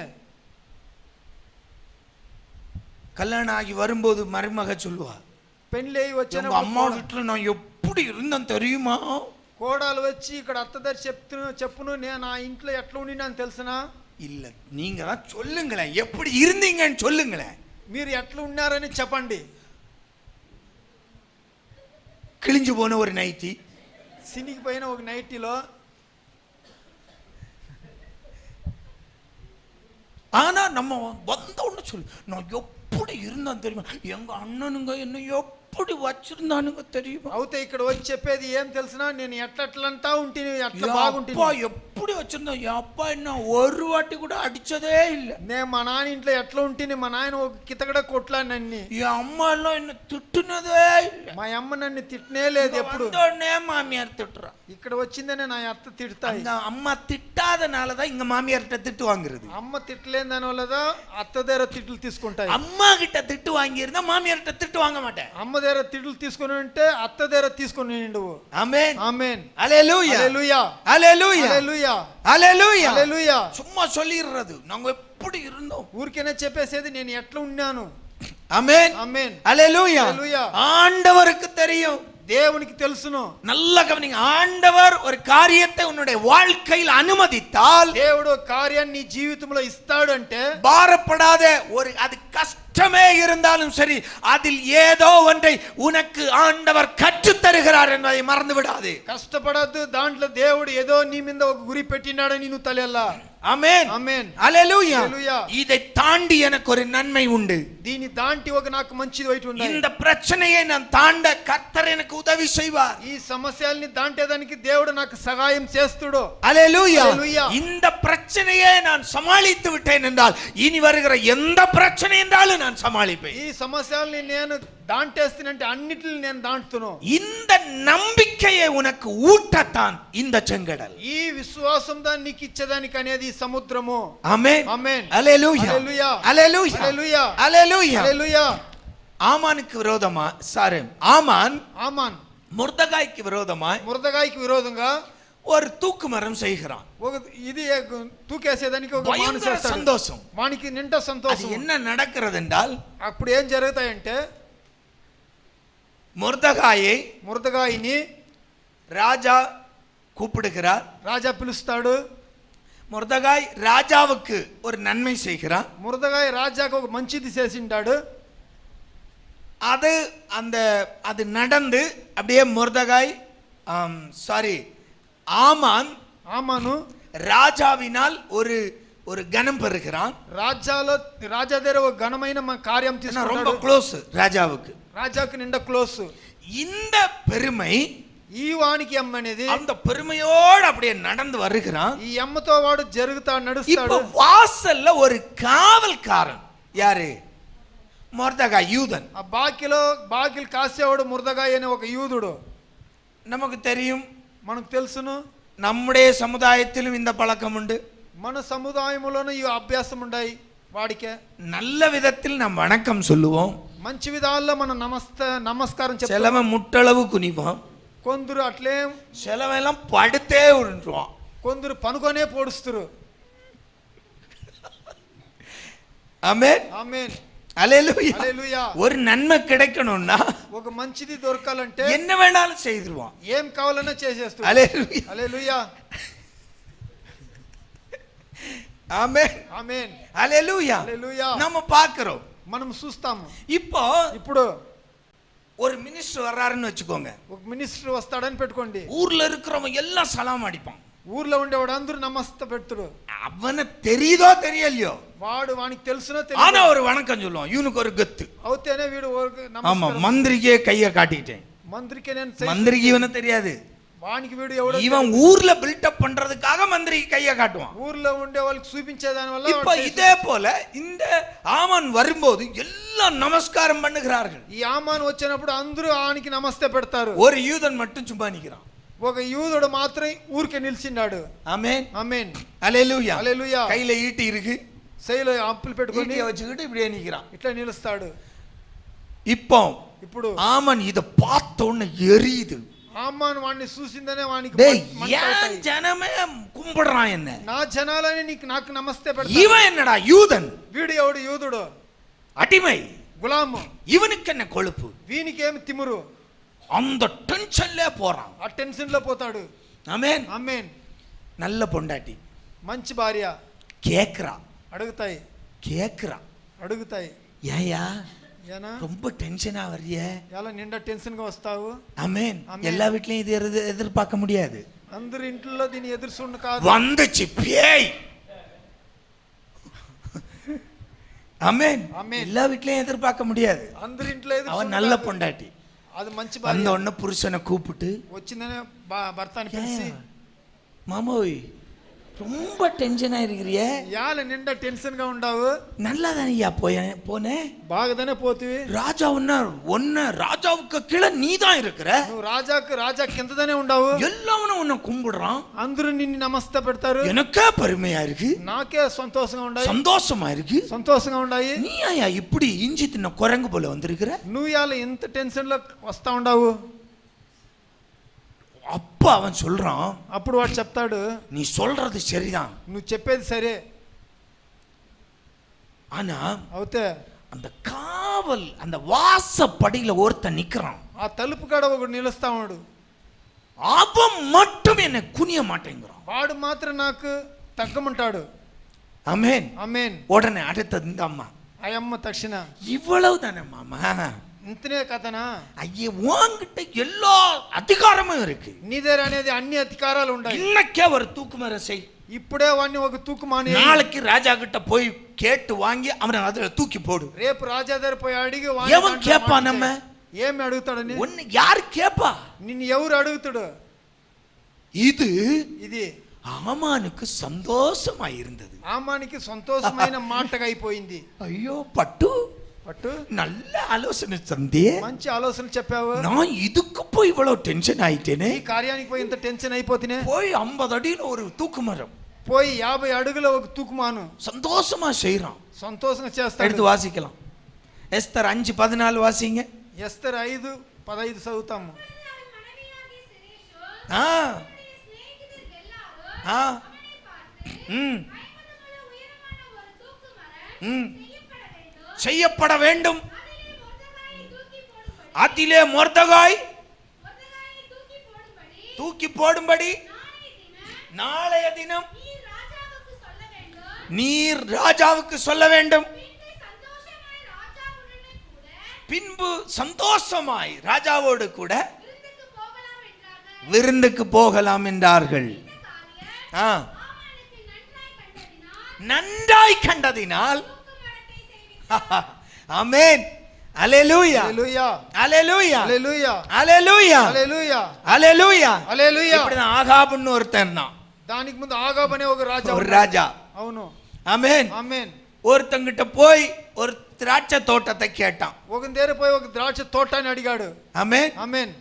கல்யாணம் ஆகி வரும்போது மருமக சொல்லுவா, పెళ్లి అయి உங்க వచ్చాను அம்மா வீட்டுல நான் எப்படி இருந்தேன் தெரியுமா? కోడాలు వచ్చి ఇక్కడ అత్తదారి చెప్పును నేను ఆ ఇంట్లో ఎట్లా ఉండినాను తెలుసునా? இல்ல, நீங்க தான் சொல்லுங்களேன், எப்படி இருந்தீங்கன்னு சொல்லுங்களேன். మీరు ఎట్లా ఉన్నారని చెప్పండి. கிழிஞ்சு போன ஒரு நைட்டி, సినిగిపోయిన ఒక నైటీలో, ஆனா நம்ம வந்த உடனே சொல்லு, நான் எப்படி இருந்தேன் தெரியுமா, எங்க அண்ணனுங்க என்ன எப்படி வச்சிருந்தானுங்க தெரியுமா? అవుతే ఇక్కడ వచ్చి చెప్పేది ఏం తెలుసునా, నేను ఎట్లంటా ఉంటే ఎట్లా அப்பா బాగుంటుంది. எப்படி வச்சிருந்தேன், என் அப்பா என்ன ஒரு வாட்டி கூட அடிச்சதே இல்ல. నేను మా నాన్న ఇంట్లో ఎట్లా ఉంటే మా నాయన ఒక కితగడ కొట్లా నన్ను. என் அம்மா எல்லாம் என்ன திட்டுனதே இல்ல. మా అమ్మ నన్ను తిట్టనే లేదు ఎప్పుడు. வந்தோடனே மாமியார் திட்டுறா. ఇక్కడ వచ్చిందనే నా అత్త తిడతాయి. அந்த అమ్மா திட்டாதனாலதான் இங்க மாமியார்கிட்ட திட்டு வாங்குறது. అమ్మ తిట్టలేని దాని వల్ల అత్త దగ్గర తిట్లు తీసుకుంటాయి. அம்மா கிட்ட திட்டு வாங்கி இருந்தா மாமியார்கிட்ட திட்டு வாங்க மாட்டேன். అమ్మ దగ్గర తిట్లు తీసుకొని ఉంటే అత్త దగ్గర తీసుకొని నువ్వు. ஆமென். ఆమేన్. அல்லேலூயா. హల్లెలూయా. அல்லேலூயா. హల్లెలూయా. அல்லேலூயா. హల్లెలూయా. சும்மா சொல்லிடுறது, நாங்க எப்படி இருந்தோம். ఊరికేనే చెప్పేసేది నేను ఎట్లా ఉన్నాను. ஆமென். ఆమేన్. அல்லேலூயா. హల్లెలూయా. ஆண்டவருக்கு தெரியும். దేవునికి తెలుసును. நல்ல கவனிங்க, ஆண்டவர் ஒரு காரியத்தை உன்னுடைய வாழ்க்கையில் அனுமதித்தால், దేవుడు కార్యాన్ని నీ జీవితంలో ఇస్తాడు అంటే பாரப்படாத, ஒரு அது கஷ்டமே இருந்தாலும் சரி, அதில் ஏதோ ஒன்றை உனக்கு ஆண்டவர் கற்றுத் தருகிறார் என்பதை மறந்து விடாதே. కష్టపడద్దు, దాంట్లో దేవుడు ఏదో నీ మీద ఒక గురి పెట్టినాడని నువ్వు తెలియాలా. ஆமென் ఆమేన్ ஹalleluya హల్లెలూయా இதை தாண்டி எனக்கு ஒரு நன்மை உண்டு దీని దాంటి ఒక నాకు మంచిది వైట్ ఉంది இந்த பிரச்சனையை நான் தாண்ட கர்த்தர் எனக்கு உதவி செய்வார் ఈ సమస్యల్ని దాంటేదానికి దేవుడు నాకు సహాయం చేస్తుడు ஹalleluya ஹalleluya இந்த பிரச்சனையை நான் சமாளித்து விட்டேன் என்றால் இனி வருகிற எந்த பிரச்சனை என்றாலும் நான் சமாளிப்பேன் ఈ సమస్యల్ని నేను దాంటేస్తానంటే అన్నిటిని నేను దాంటును இந்த நம்பிக்கையை உனக்கு ஊட்டத்தான் இந்த செங்கடல் ఈ విశ్వాసం దాన్ని నీకు ఇచ్చేదానికి అనేది ఈ సముద్రము ஆமென் ఆమేన్ ஹalleluya హల్లెలూయా ஹalleluya హల్లెలూయా ஹalleluya హల్లెలూయా ஆமானுக்கு விரோதமா ஆமான் ఆమాన్ முர்தகாய்க்கு விரோதமா మురదగాయికి విరోధంగా ஒரு தூக்கு மரம் செய்கிறான் ఒక ఇది తూకేసేదానికి ఒక మాను பயங்கர చేస్తాడు சந்தோஷம் వానికి నిండా அது సంతోషం என்ன நடக்கிறது என்றால் అప్పుడు ఏం జరుగుతాయంటే முர்தகாயை మురదగాయిని ராஜா கூப்பிடுகிறார் రాజా పిలుస్తాడు முர்தகாய் ராஜாவுக்கு ஒரு நன்மை செய்கிறான் మురదగాయ రాజాకు ఒక మంచిది చేసిండాడు அது அது நடந்து அப்படியே முர்தகாய் ஆமான் ఆమాను ராஜாவினால் ஒரு ஒரு கனம் பெறுகிறான் రాజా దగ్గర ఒక ఘనమైన కార్యం ரொம்ப తీసుకున్నాడు க்ளோஸ் ராஜாவுக்கு రాజాకు నిండా క్లోజ్ இந்த பெருமை ఈ వానికి అమ్మ అనేది அந்த பெருமையோடு அப்படியே நடந்து வருகிறான் ఈ అమ్మతో వాడు జరుగుతాడు இப்ப నడుస్తాడు வாசல்ல ஒரு காவல்காரன் யாரு முர்தகாய் யூதன் ఆ బాకిలు కాసేవాడు మురదగాయ అనే ఒక యూదుడు நமக்கு தெரியும் మనకు తెలుసును நம்முடைய சமுதாயத்திலும் இந்த பழக்கம் உண்டு మన సముదాయములోనూ ఈ అభ్యాసం ఉన్నాయి వాడికే நல்ல விதத்தில் நாம் வணக்கம் சொல்லுவோம் మంచి విధాల్లో మనం నమస్కారం చెప్తాం சிலவன் முட்டளவு குனிவான் కొందరు అట్లే சிலவன் எல்லாம் படுத்தே விழுந்துருவான் కొందరు పనుకొనే పోడుస్తురు ஆமென் ఆమేన్ ஹalleluya హల్లెలూయా ஒரு நன்மை கிடைக்கணும்னா ఒక మంచిది దొరకాలంటే என்ன வேணாலும் செய்துருவான் ఏం కావాలన్నా చేసేస్తారు ஹalleluya హల్లెలూయా ஆமென் ఆమేన్ ஹalleluya హల్లెలూయా நம்ம பார்க்கிறோம் మనం చూస్తాము இப்போ ఇప్పుడు ஒரு மினிஸ்டர் வர்றாருன்னு வச்சுக்கோங்க ఒక మినిస్టర్ వస్తాడని పెట్టుకోండి ஊர்ல இருக்கிறவங்க எல்லாம் சலாம் அடிப்பான் ఊర్లో ఉండేవాడు అందరూ నమస్తే పెడుతుడు அவனை தெரியுதோ தெரியலையோ వానికి తెలుసునో ஆனா తెలియదు ஒரு வணக்கம் சொல்லுவான் இவனுக்கு ஒரு கத்து అవుతేనే వీడు ஆமா மந்திரிக்கே கைய காட்டிட்டேன் మంత్రికి నేను மந்திரிக்கு இவனை தெரியாது వానికి వీడు ఎవడో இவன் ஊர்ல பில்டப் பண்றதுக்காக மந்திரிக்கு கைய காட்டுவான் ఊర్లో ఉండే వాళ్ళకి చూపించేదాని వల్ల இப்ப இதே போல இந்த ஆமன் வரும்போது எல்லாம் நமஸ்காரம் பண்ணுகிறார்கள் ఈ ఆమాను వచ్చినప్పుడు అందరూ ఆనికి నమస్తే పెడతారు ஒரு யூதன் மட்டும் சும்மா நிக்கிறான் ఒక యూదుడు మాత్రం ఊరికే నిలిచిండాడు ஆமென் ఆమేన్ ஹalleluya హల్లెలూయా கையில ஈட்டி இருக்கு శైలు అప్పులు పెట్టుకొని ஈட்டியை வச்சுக்கிட்டு இப்படியே நிக்கிறான் ఇట్లా నిలుస్తాడు இப்போ ఇప్పుడు ஆமன் இத பார்த்த உடனே எரியுது ఆమాను వాడిని చూసిందనే వానికి டேய் మంట ஏன் అవుతాయి. ஜனமே கும்பிடுறான் என்ன నా జనాలని నాకు నమస్తే పెడతారు இவன் என்னடா யூதன் వీడు ఎవడు యూదుడు அடிமை గులాము இவனுக்கு என்ன கொழுப்பு వీనికేమి తిమురు அந்த டென்ஷன்ல போறான் ఆ టెన్షన్ లో పోతాడు ஆமென் ఆమేన్ நல்ல பொண்டாட்டி మంచి భార్య கேக்குறா అడుగుతాయి ஏயா ఏనా ரொம்ப டென்ஷனா வர்றியே ఎలా నిండా టెన్షన్ గా వస్తావు ஆமென் ஆமென். எல்லா வீட்லயும் இது எதிர்பார்க்க முடியாது అందరి ఇంట్లో దీని ఎదురు చూడు కాదు வந்துச்சு பேய் ஆமென் ஆமென். எல்லா வீட்லயும் எதிர்பார்க்க முடியாது అందరి ఇంట్లో ఎదురు அவன் చూడు நல்ல కాదు. பொண்டாட்டி అది మంచి வந்த భార్య உடனே புருஷனை கூப்பிட்டு వచ్చిందనే భర్తని పిలిచి மாமோய் ரொம்ப டென்ஷனா இருக்கிறிய యాల నిండా టెన్షన్ గా ఉండవు நல்லா தானேயா போனேன் బాగదనే పోతివి ராஜா ஒன்ன ராஜாவுக்கு கீழே நீ தான் இருக்கிற నువ్వు రాజా కిందదనే ఉండవు எல்லாவனும் உன்னை கும்பிடுறான் అందరూ నిన్ను నమస్తే పెడతారు எனக்கே பெருமையா இருக்கு నాకే సంతోషంగా ఉండాయి சந்தோஷமா இருக்கு సంతోషంగా ఉండాయి நீ ஆயா இப்படி இஞ்சி தின்ன குரங்கு போல வந்திருக்கிற నువ్వు ఇవాళ ఎంత టెన్షన్ లో వస్తా ఉండవు அப்ப அவன் சொல்றான் అప్పుడు వాడు చెప్తాడు நீ சொல்றது சரிதான் నువ్వు చెప్పేది సరే ஆனா అవుతే அந்த காவல் அந்த வாசப்படியில ஒருத்தன் நிக்கிறான் ఆ తలుపు కాడ ఒకడు నిలుస్తా ఉన్నాడు அவன் மட்டும் என்னை குனிய மாட்டேங்கிறான் వాడు మాత్రం నాకు తగ్గమంటాడు ஆமென் ఆమేన్ உடனே அடுத்தது இந்த அம்மா ఆ అమ్మ తక్షణ இவ்வளவு தானே மாமா ఇంతనే కథనా ஐயே உன்கிட்ட எல்லா அதிகாரமும் இருக்கு నీ దగ్గర అనేది అన్ని అధికారాలు ఉన్నాయి இன்னைக்கே ஒரு தூக்கு மரம் செய் ఇప్పుడే వాడిని ఒక తూకుమాను వేయి. நாளைக்கு ராஜா கிட்ட போய் கேட்டு வாங்கி அவனை அதுல தூக்கி போடு. రేపు రాజా దగ్గర పోయి అడిగి எவன் கேப்பா நம்ம? ఏమి అడుగుతాడని? ஒன்னு யார் கேப்பா? నిన్ను ఎవరు అడుగుతాడు? இது ఇది ஆமானுக்கு சந்தோஷமா இருந்தது. ఆమానికి సంతోషమైన మాటగా అయిపోయింది. ஐயோ பட்டு పట్టు, நல்ல ஆலோசனை தந்தே. మంచి ఆలోచన చెప్పావు. நான் இதுக்கு போய் இவ்வளவு டென்ஷன் ஆயிட்டேனே. ఈ కార్యానికి పోయి ఇంత టెన్షన్ అయిపోతేనే போய் 50 அடியில ஒரு தூக்கு மரம் పోయి 50 అడుగుల ఒక తూకుమాను சந்தோஷமா செய்யறான். సంతోషంగా చేస్తాడు. எடுத்து வாசிக்கலாம். எஸ்தர் 5:14 வாசிங்க. ఎస్తర్ 5:15 చదువుతాము. ஆ ஆ ம் ம் செய்யப்பட வேண்டும். அதிலே மொர்தெகாய் தூக்கி போடும்படி நாளைய தினம் நீர் ராஜாவுக்கு சொல்ல வேண்டும். பின்பு சந்தோஷமாய் ராஜாவோடு கூட விருந்துக்கு போகலாம் என்றார்கள். நன்றாய் கண்டதினால் ஆமென். அல்லேலூயா హల్లెలూయా அல்லேலூயா హల్లెలూయా அல்லேலூயா హల్లెలూయా அல்லேலூயா. హల్లెలూయా. இப்படிதான் ஆகாபுன்னு ஒருத்தன் தான், దానికి ముందు ఆగాబ్ అనే ఒక రాజా ஒரு ఉన్నాడు. ராஜா. అవును, ஆமென். ఆమేన్. ஒருத்தங்கிட்ட போய் ஒரு திராட்சை தோட்டத்தை கேட்டான். ఒక దగ్గర పోయి ఒక ద్రాక్ష తోటని అడిగాడు. ஆமென். ఆమేన్.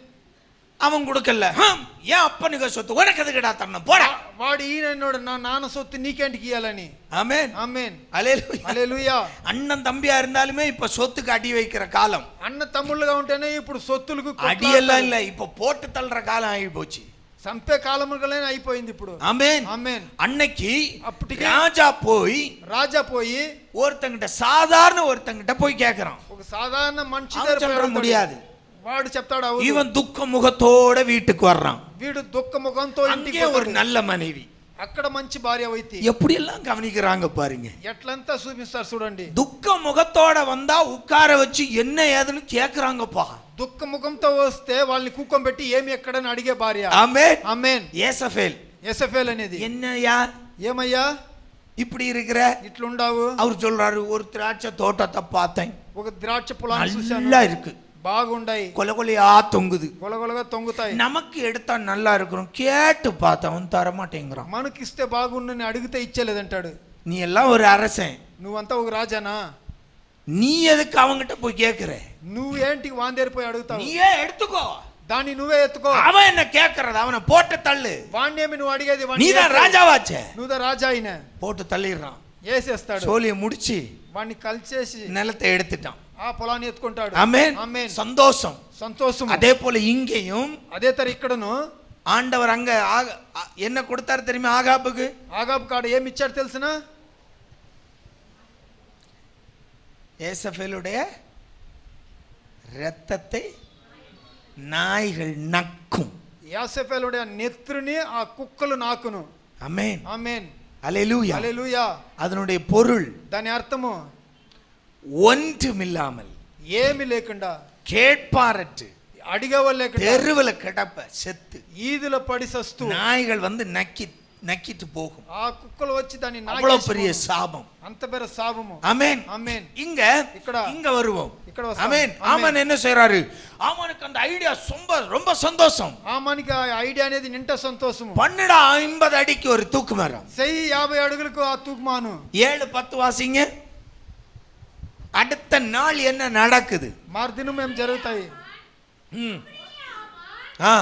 அவன் கொடுக்கல. ஏன் அப்பனுக்கு சொத்து உனக்கு எதுக்குடா தரணும் போடா. వాడు ఈయనోడు నా నాన్న సొత్తు నీకేంటికి ఇయ్యాలని. ஆமென். ఆమేన్. அல்லேலூயா. హల్లెలూయా. அண்ணன் தம்பியா இருந்தாலுமே இப்ப சொத்துக்கு அடி வைக்கிற காலம். అన్న తమ్ముళ్ళుగా ఉంటేనే ఇప్పుడు సొత్తులకు அடியெல்லாம் இல்ல, இப்ப போட்டு தள்ளுற காலம் ஆகி போச்சு. సంపే కాలములనే అయిపోయింది ఇప్పుడు. ஆமென். ఆమేన్. அன்னைக்கு అప్పటికి ராஜா போய் రాజా పోయి ஒருத்தங்கிட்ட சாதாரண ஒருத்தங்கிட்ட போய் கேக்குறான். ఒక సాధారణ మనిషి அவன் దగ్గర சொல்ற పోయి முடியாது. వాడు చెప్తాడు అవును. இவன் துக்க முகத்தோட வீட்டுக்கு வர்றான். వీడు దుఃఖ ముఖంతో ఇంటికి அங்கே ஒரு పోతాడు. நல்ல மனைவி. అక్కడ మంచి భార్య వైతి. எப்படி எல்லாம் கவனிக்கிறாங்க பாருங்க. ఎట్లంతా చూపిస్తారు చూడండి. துக்க முகத்தோட வந்தா உட்கார வச்சு என்ன ஏதுன்னு கேக்குறாங்கப்பா. దుఃఖ ముఖంతో వస్తే వాళ్ళని కూకోబెట్టి ఏమి ఎక్కడని అడిగే భార్య. ஆமென். ఆమేన్. యేసఫేல் ఎసఫేల్ అనేది என்னையா ఏమయ్యా இப்படி இருக்கிற? ఇట్లుండావు? அவர் சொல்றாரு, ஒரு திராட்சை தோட்டத்தை பார்த்தேன், ఒక ద్రాక్ష పొలాన్ని చూశాను, நல்லா இருக்கு, బాగుండాయి, கொலை கொலையா தொங்குது, గొలగొలగా తొంగుతాయి. நமக்கு எடுத்தா நல்லா இருக்கணும், கேட்டு பார்த்தவன் தரமாட்டேங்கிறான். మనకిస్తే బాగుండని అడిగితే ఇచ్చేలేదంటాడు. நீ எல்லாம் ஒரு அரசன், నువ్వంతా ఒక రాజానా? நீ எதுக்கு அவங்கிட்ட போய் கேக்குற? నువ్వేంటికి వాందేరిపోయి అడుగుతావు? நீயே எடுத்துக்கோ, దాన్ని నువ్వే ఎత్తుకో. அவன் என்ன கேக்குறது? அவனை போட்டு தள்ளு. వాణ్ణేమి నువ్వు అడిగేది? நீதான் ராஜாவாச்சே, నువ్వు రాజా అయిన போட்டு தள்ளிடுறான். వేసేస్తాడు. சோழியை முடிச்சு వాణ్ణి కలిచేసి நிலத்தை எடுத்துட்டான். ఆ పొలాన్ని ఎత్తుకుంటాడు. ஆமென். ఆమేన్. சந்தோஷம். సంతోషం. அதே போல இங்கேயும் అదే తర ఇక్కడను ஆண்டவர் அங்க என்ன கொடுத்தாரு தெரியுமா? ஆகாபுக்கு ఆగాబు కాడ ఏమి ఇచ్చాడు తెలుసునా? ஏசபேலுடைய இரத்தத்தை நாய்கள் நக்கும். యాసెఫేలుடைய నెత్రుని ఆ కుక్కలు నాకును. ஆமென். ఆమేన్. அல்லேலூயா. హల్లెలూయా. அதனுடைய பொருள் దాని అర్థము ஒன்றுமில்லாமல், ఏమి లేకుండా, கேட்பாரற்று, అడిగేవాళ్ళు లేకుండా, தெருவுல கிடப்ப செத்து ఈదుల పడి సస్తూ நாய்கள் வந்து நக்கிட்டு போகும். ఆ కుక్కలు వచ్చి దాన్ని அவ்வளவு பெரிய சாபம். అంత పెద్ద శాపము. ஆமென். ఆమేన్. இங்க வருவோம். ఇక్కడ ஆமென். ஆமான் என்ன செய்றாரு? ஆமானுக்கு அந்த ஐடியா ரொம்ப சந்தோஷம். ఆమానికి ఆ ఐడియా అనేది నింట సంతోషము. பன்னடா 50 அடிக்கு ஒரு தூக்கு மரம். செய் 50 అడుగులకు ఆ తూకుమాను. 7:10 వాసింగ. அடுத்த நாள் என்ன நடக்குது? మరుదినం ఏం జరుగుతాయి? ஆ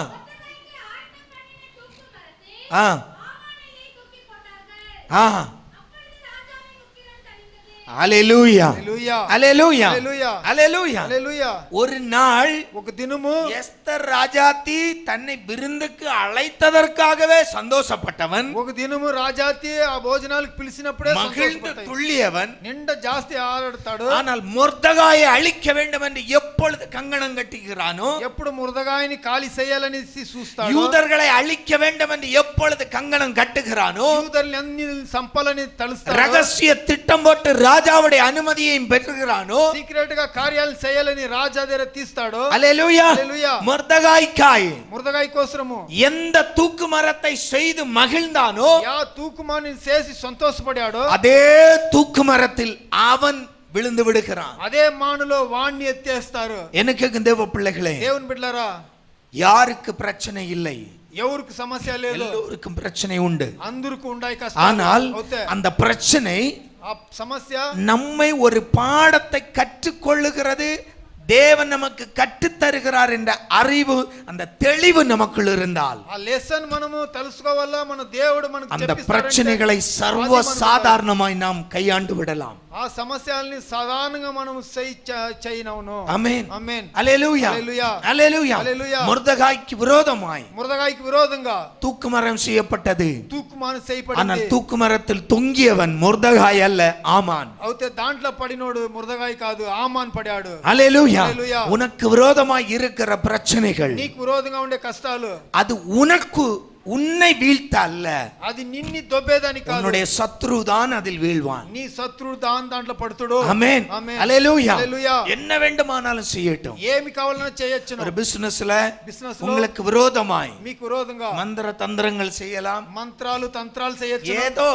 ஆ ஆ அல்லேலூயா. హల్లెలూయా. அல்லேலூயா. హల్లెలూయా. அல்லேலூயா. హల్లెలూయా. ஒரு நாள் ఒక దినము எஸ்தர் ராஜாத்தி தன்னை விருந்துக்கு அழைத்ததற்காகவே சந்தோஷப்பட்டவன், ఒక దినము రాజాతి ఆ భోజనాలకు పిలిచినప్పుడే மகிழ்ந்து సంతోషపడతాయి. துள்ளியவன். నిండ జాస్తి ఆడతాడు. ஆனால் மொர்தெகாயை அழிக்க வேண்டும் என்று எப்பொழுது கங்கணம் கட்டுகிறானோ, ఎప్పుడు మురదగాయని ఖాళీ చేయాలని చూస్తాడు. யூதர்களை அழிக்க வேண்டும் என்று எப்பொழுது கங்கணம் கட்டுகிறானோ, యూదుల్ని అన్ని సంపాలని తలుస్తాడు. ரகசிய திட்டம் போட்டு ராஜாவுடைய அனுமதியையும் பெற்றுகிறானோ, సీక్రెట్ గా కార్యాలు చేయాలని రాజా దగ్గర తీస్తాడో, அல்லேலூயா, హల్లెలూయా, மொர்தெகாய்க்காய் మురదగాయి కోసము எந்த தூக்கு மரத்தை செய்து மகிழ்ந்தானோ, యా తూకుమాని చేసి సంతోషపడాడో, அதே தூக்கு மரத்தில் அவன் விழுந்து விடுகிறான். అదే మానులో వాణ్ణి ఎత్తేస్తారు. எனக்கு தேவ பிள்ளைகளே, దేవుని బిడ్డలారా, யாருக்கு பிரச்சனை இல்லை, ఎవరికి సమస్య లేదు, எல்லோருக்கும் பிரச்சனை உண்டு. అందరికి ఉండాయి కష్టాలు. ஆனால் అవుతే அந்த பிரச்சனை ఆ సమస్య நம்மை ஒரு பாடத்தை கற்றுக்கொள்ளுகிறது, தேவன் நமக்கு கற்றுத் தருகிறார் என்ற அறிவு, அந்த தெளிவு நமக்குள் இருந்தால், ఆ లెసన్ మనము తెలుసుకోవాలా, మన దేవుడు మనకు அந்த చెప్పిస్తారంటే பிரச்சனைகளை சர்வ சாதாரணமாய் நாம் கையாண்டு விடலாம். ఆ సమస్యల్ని సాధారణంగా మనం చేయనవును. ஆமென், ఆమేన్, அல்லேலூயா, హల్లెలూయా, அல்லேலூயா. హల్లెలూయా. மொர்தெகாய்க்கு விரோதமாய் మురదగాయికి విరోధంగా தூக்குமரம் செய்யப்பட்டது. తూకుమాను ஆனால் చేయబడింది. தூக்குமரத்தில் தொங்கியவன் மொர்தெகாய் அல்ல, ஆமான். అయితే దాంట్లో పడినోడు మురదగాయి కాదు, ఆమాన్ పడాడు. அல்லேலூயா. హల్లెలూయా. உனக்கு விரோதமாய் இருக்கிற பிரச்சனைகள், నీకు విరోధంగా ఉండే కష్టాలు, அது உனக்கு உன்னை வீழ்த்த அல்ல, అది నిన్ని దొబ్బేదానికి కాదు, உன்னுடைய சத்ரு தான் அதில் வீழ்வான். నీ శత్రువు దాంట్లో పడుతుడు. ஆமென், ఆమేన్, அல்லேலூயா. హల్లెలూయా. என்ன வேண்டுமானாலும் செய்யட்டும். ఏమి కావాలన్నా చేయొచ్చును. ஒரு பிசினஸ்ல బిజినెస్ లో உங்களுக்கு விரோதமாய் మీకు విరోధంగా மந்திர தந்திரங்கள் செய்யலாம், మంత్రాలు తంత్రాలు చేయొచ్చు, ஏதோ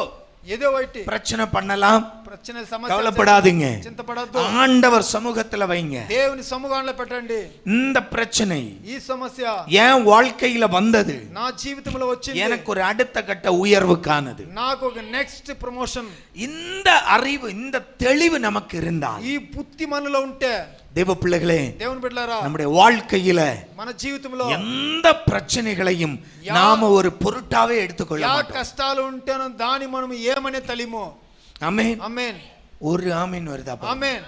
ఏదో ఒకటి பிரச்சனை பண்ணலாம். ప్రశ్న సమస్య, கவலைப்படாதீங்க, చింతపడద్దు, ஆண்டவர் சமூகத்துல வைங்க. దేవుని సముఖంలో పెట్టండి. இந்த பிரச்சனை ఈ సమస్య என் வாழ்க்கையில வந்தது, నా జీవితంలో వచ్చింది, எனக்கு ஒரு அடுத்த கட்ட உயர்வுக்கானது. నాకు ఒక నెక్స్ట్ ప్రమోషన్. இந்த அறிவு, இந்த தெளிவு நமக்கு இருந்தால், ఈ బుద్ధి మనలో ఉంటే, தேவ பிள்ளைகளே, దేవుని బిడ్డలారా, நம்முடைய வாழ்க்கையில మన జీవితంలో எந்த பிரச்சனைகளையும் நாம ஒரு பொருட்டாவே எடுத்துக்கொள்ள యా மாட்டோம். కష్టాలు ఉంటేనో దాని మనం ఏమనే తలిమో. ஆமென், ఆమేన్, ஒரு ஆமென் வருதா? ఆమేన్,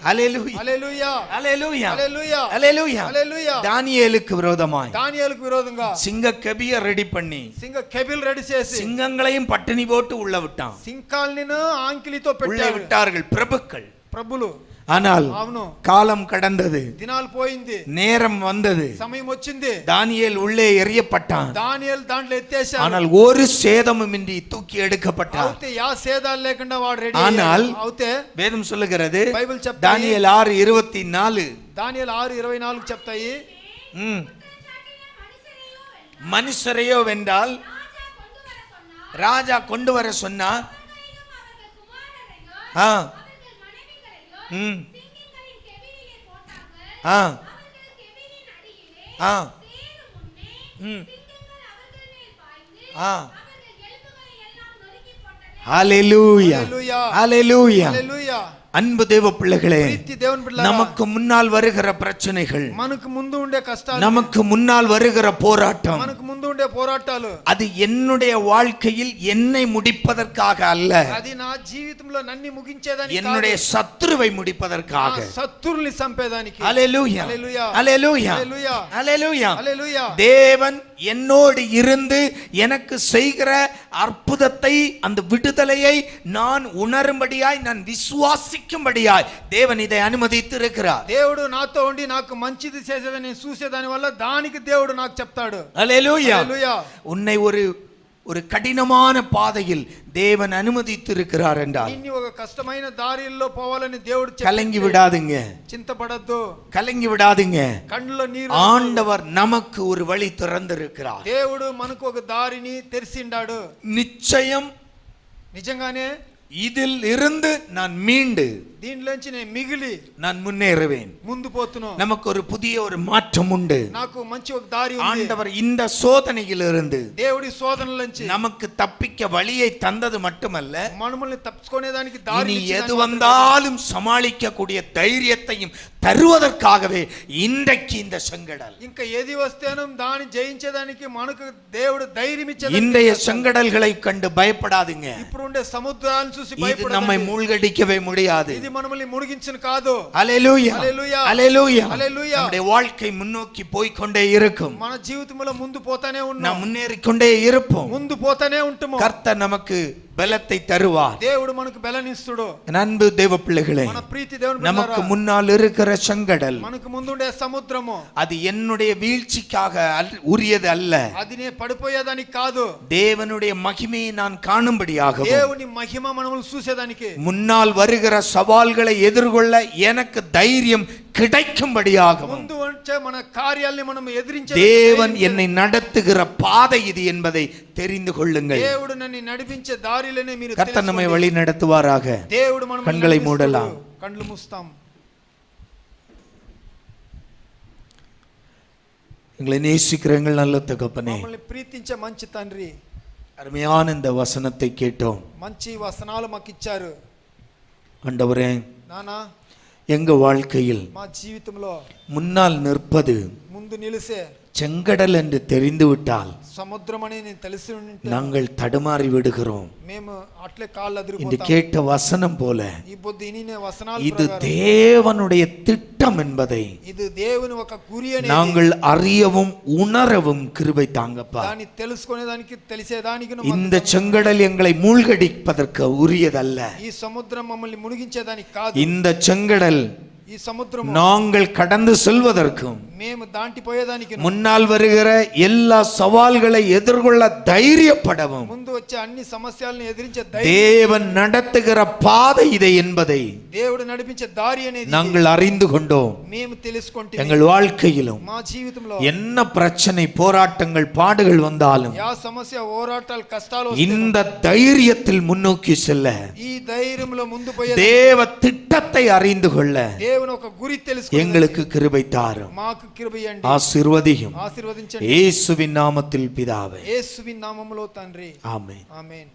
அல்லேலூயா, హల్లెలూయా, அல்லேலூயா, హల్లెలూయా, அல்லேலூயா. హల్లెలూయా. தானியேலுக்கு விரோதமாய் దానియేలుకు విరోధంగా சிங்க கெபிய ரெடி பண்ணி సింగ కెబిల్ రెడీ చేసి சிங்கங்களையும் பட்டினி போட்டு உள்ள விட்டான். సింకాల్నిను ఆంకిలితో உள்ளே పెట్టారు விட்டார்கள் பிரபுக்கள். ప్రభులు. ஆனால் అవును, காலம் கடந்தது, దినాలు పోయింది, நேரம் வந்தது, సమయం వచ్చింది, தானியேல் உள்ளே எறியப்பட்டான். దానియేలు దాంట్లో ఎత్తేశారు. ஆனால் ஒரு சேதமுமின்றி தூக்கி எடுக்கப்பட்டான். అవుతే యా సేదాలు లేకుండా వాడు రెడీ ஆனால் అవుతే வேதம் சொல்லுகிறது, బైబిల్ చెప్తాయి, தானியேல் 6:24, దానియేలు 6:24 చెప్తాయి, மனுஷரையோ வென்றால் ராஜா கொண்டு வர சொன்னார். ஆ, ம், ஆ, ஆ, ம், ஆ. ஹல்லேலூயா, హల్లెలూయా, ஹல்லேலூயா. హల్లెలూయా. அன்பு தேவ பிள்ளைகளே, ప్రీతి దేవుని బిడ్డలారా, நமக்கு முன்னால் வருகிற பிரச்சனைகள், మనకు ముందు ఉండే కష్టాలు, நமக்கு முன்னால் வருகிற போராட்டம், మనకు ముందు ఉండే పోరాటాలు, அது என்னுடைய வாழ்க்கையில் என்னை முடிப்பதற்காக அல்ல, అది నా జీవితంలో నన్ను ముగించేదానికి என்னுடைய కాదు, சத்துருவை నా முடிப்பதற்காக. శత్రువుల్ని చంపేదానికి. ஹல்லேலூயா, హల్లెలూయా, ஹல்லேலூயா, హల్లెలూయా, ஹல்லேலூயா. హల్లెలూయా. தேவன் என்னோடு இருந்து எனக்கு செய்கிற அற்புதத்தை, அந்த விடுதலையை நான் உணரும்படியாய், நான் விசுவாசிக்கும்படியாய் தேவன் இதை அனுமதித்து இருக்கிறார். దేవుడు నాతో ఉండి నాకు మంచిది చేసేదని చూసేదాని వల్ల దానికి దేవుడు నాకు చెప్తాడు. ஹல்லேலூயா. హల్లెలూయా. உன்னை ஒரு கடினமான பாதையில் தேவன் அனுமதித்து இருக்கிறார் என்றால் నిన్ను ఒక కష్టమైన దారిలో పోవాలని దేవుడు கலங்கி விடாதீங்க, చింతపడద్దు, கலங்கி விடாதீங்க. కళ్ళలో నీరు. ஆண்டவர் நமக்கு ஒரு வழி திறந்திருக்கிறார். దేవుడు మనకు ఒక దారిని తెరిసిండాడు. நிச்சயம் నిజంగానే இதில் இருந்து நான் மீண்டு దీనిలోంచి నేను మిగిలి நான் முன்னேறுவேன். ముందు పోతున్నాను. நமக்கு ஒரு புதிய ஒரு மாற்றம் உண்டு. నాకు మంచి ఒక దారి ఉంది. ஆண்டவர் இந்த சோதனையிலிருந்து దేవుడి శోధనల నుంచి நமக்கு தப்பிக்க வழியை தந்தது மட்டுமல்ல, మనల్ని తప్పించుకునేదానికి இனி దారి எது வந்தாலும் சமாளிக்க கூடிய தைரியத்தையும் தருவதற்காகவே இன்றைக்கு இந்த செங்கடல். ఇంకా ఏది వస్తేనో దాన్ని జయించేదానికి మనకు దేవుడు ధైర్యం ఇచ్చేదానికి. இன்றைய செங்கடல்களை கண்டு பயப்படாதீங்க. ఇప్పుడు ఉండే సముద్రాలను చూసి இது భయపడకండి. நம்மை மூழ்கடிக்கவே முடியாது. ఇది మనల్ని మునిగించను కాదు. ஹல்லேலூயா, హల్లెలూయా, ஹல்லேலூயா. హల్లెలూయా. நம்முடைய வாழ்க்கை முன்னோக்கி போய்க்கொண்டே இருக்கும். మన జీవితంలో ముందు పోతానే ఉన్నాం, நாம் முன்னேறிக்கொண்டே இருப்போம். ముందు పోతానే ఉంటాము. கர்த்தர் நமக்கு பலத்தை தருவார். దేవుడు మనకు బలనిస్తుడు. என் அன்பு தேவ பிள்ளைகளே, మన ప్రీతి దేవుని நமக்கு முன்னால் இருக்கிற செங்கடல் మనకు ముందుండే సముద్రము அது என்னுடைய வீழ்ச்சிக்காக உரியது அல்ல. అది నే పడిపోయేదానికి కాదు, தேவனுடைய மகிமையை நான் காணும்படியாக, దేవుని మహిమ మనములు చూసేదానికి, முன்னால் வருகிற சவால்களை எதிர்கொள்ள எனக்கு தைரியம் கிடைக்கும்படியாக, ముందు వచ్చే మన కార్యాలను మనం ఎదిరించే தேவன் என்னை நடத்துகிற பாதை இது என்பதை தெரிந்து கொள்ளுங்கள். దేవుడు నన్ను నడిపించే దారిలోనే మీరు கர்த்தர் நம்மை வழி நடத்துவாராக. దేవుడు మనల్ని கண்களை மூடலாம். కళ్ళు మూస్తాం. எங்களை நேசிக்கிற எங்கள் நல்ல தகப்பனே, మనల్ని ప్రీతించే మంచి తండ్రి, அருமையான இந்த வசனத்தை கேட்டோம். మంచి వసనాలు మాకు ఇచ్చారు. ஆண்டவரே, నానా எங்க வாழ்க்கையில் మా జీవితంలో முன்னால் நிற்பது ముందు నిలిసే செங்கடல் என்று தெரிந்துவிட்டால் సముద్రం అని నేను తెలిసి ఉంటే நாங்கள் தடுமாறி விடுகிறோம். మేము అట్లే కాళ్ళు இந்த అదిరిపోతాం. கேட்ட வசனம் போல ఈ బొద్దు ఇనినే వసనాలు இது ప్రకారం தேவனுடைய திட்டம் என்பதை ఇది దేవుని ఒక గురి అనేది, நாங்கள் அறியவும் உணரவும் கிருபை தாங்கப்பா. దాన్ని తెలుసుకునేదానికి తెలిసేదానికి இந்த செங்கடல் எங்களை மூழ்கடிப்பதற்கு உரியதல்ல. ఈ సముద్రం మమ్మల్ని మునిగించేదానికి కాదు. இந்த செங்கடல் ఈ సముద్రం நாங்கள் கடந்து செல்வதற்கும் మేము దాటిపోయేదానికి, முன்னால் வருகிற எல்லா சவால்களை எதிர்கொள்ள தைரியப்படவும் ముందు వచ్చే అన్ని సమస్యలను ఎదిరించే தேவன் நடத்துகிற பாதை இதை என்பதை దేవుడు నడిపించే దారి అనేది நாங்கள் அறிந்து கொண்டோம். మేము తెలుసుకుంటే எங்கள் வாழ்க்கையிலும் మా జీవితంలో என்ன பிரச்சனை, போராட்டங்கள், பாடுகள் வந்தாலும் యా సమస్య, పోరాటాలు, కష్టాలు இந்த தைரியத்தில் முன்னோக்கி செல்ல, ఈ ధైర్యంలో ముందు పోయే தேவ திட்டத்தை அறிந்து கொள்ள దేవుని ఒక గురి తెలుసుకుని எங்களுக்கு கிருபை தாரும். మాకు కృప ఇయ్యండి, ஆசீர்வதியும். ఆశీర్వదించండి. இயேசுவின் நாமத்தில் பிதாவே, యేసువిన్ నామములో తండ్రి, ஆமென். ఆమేన్.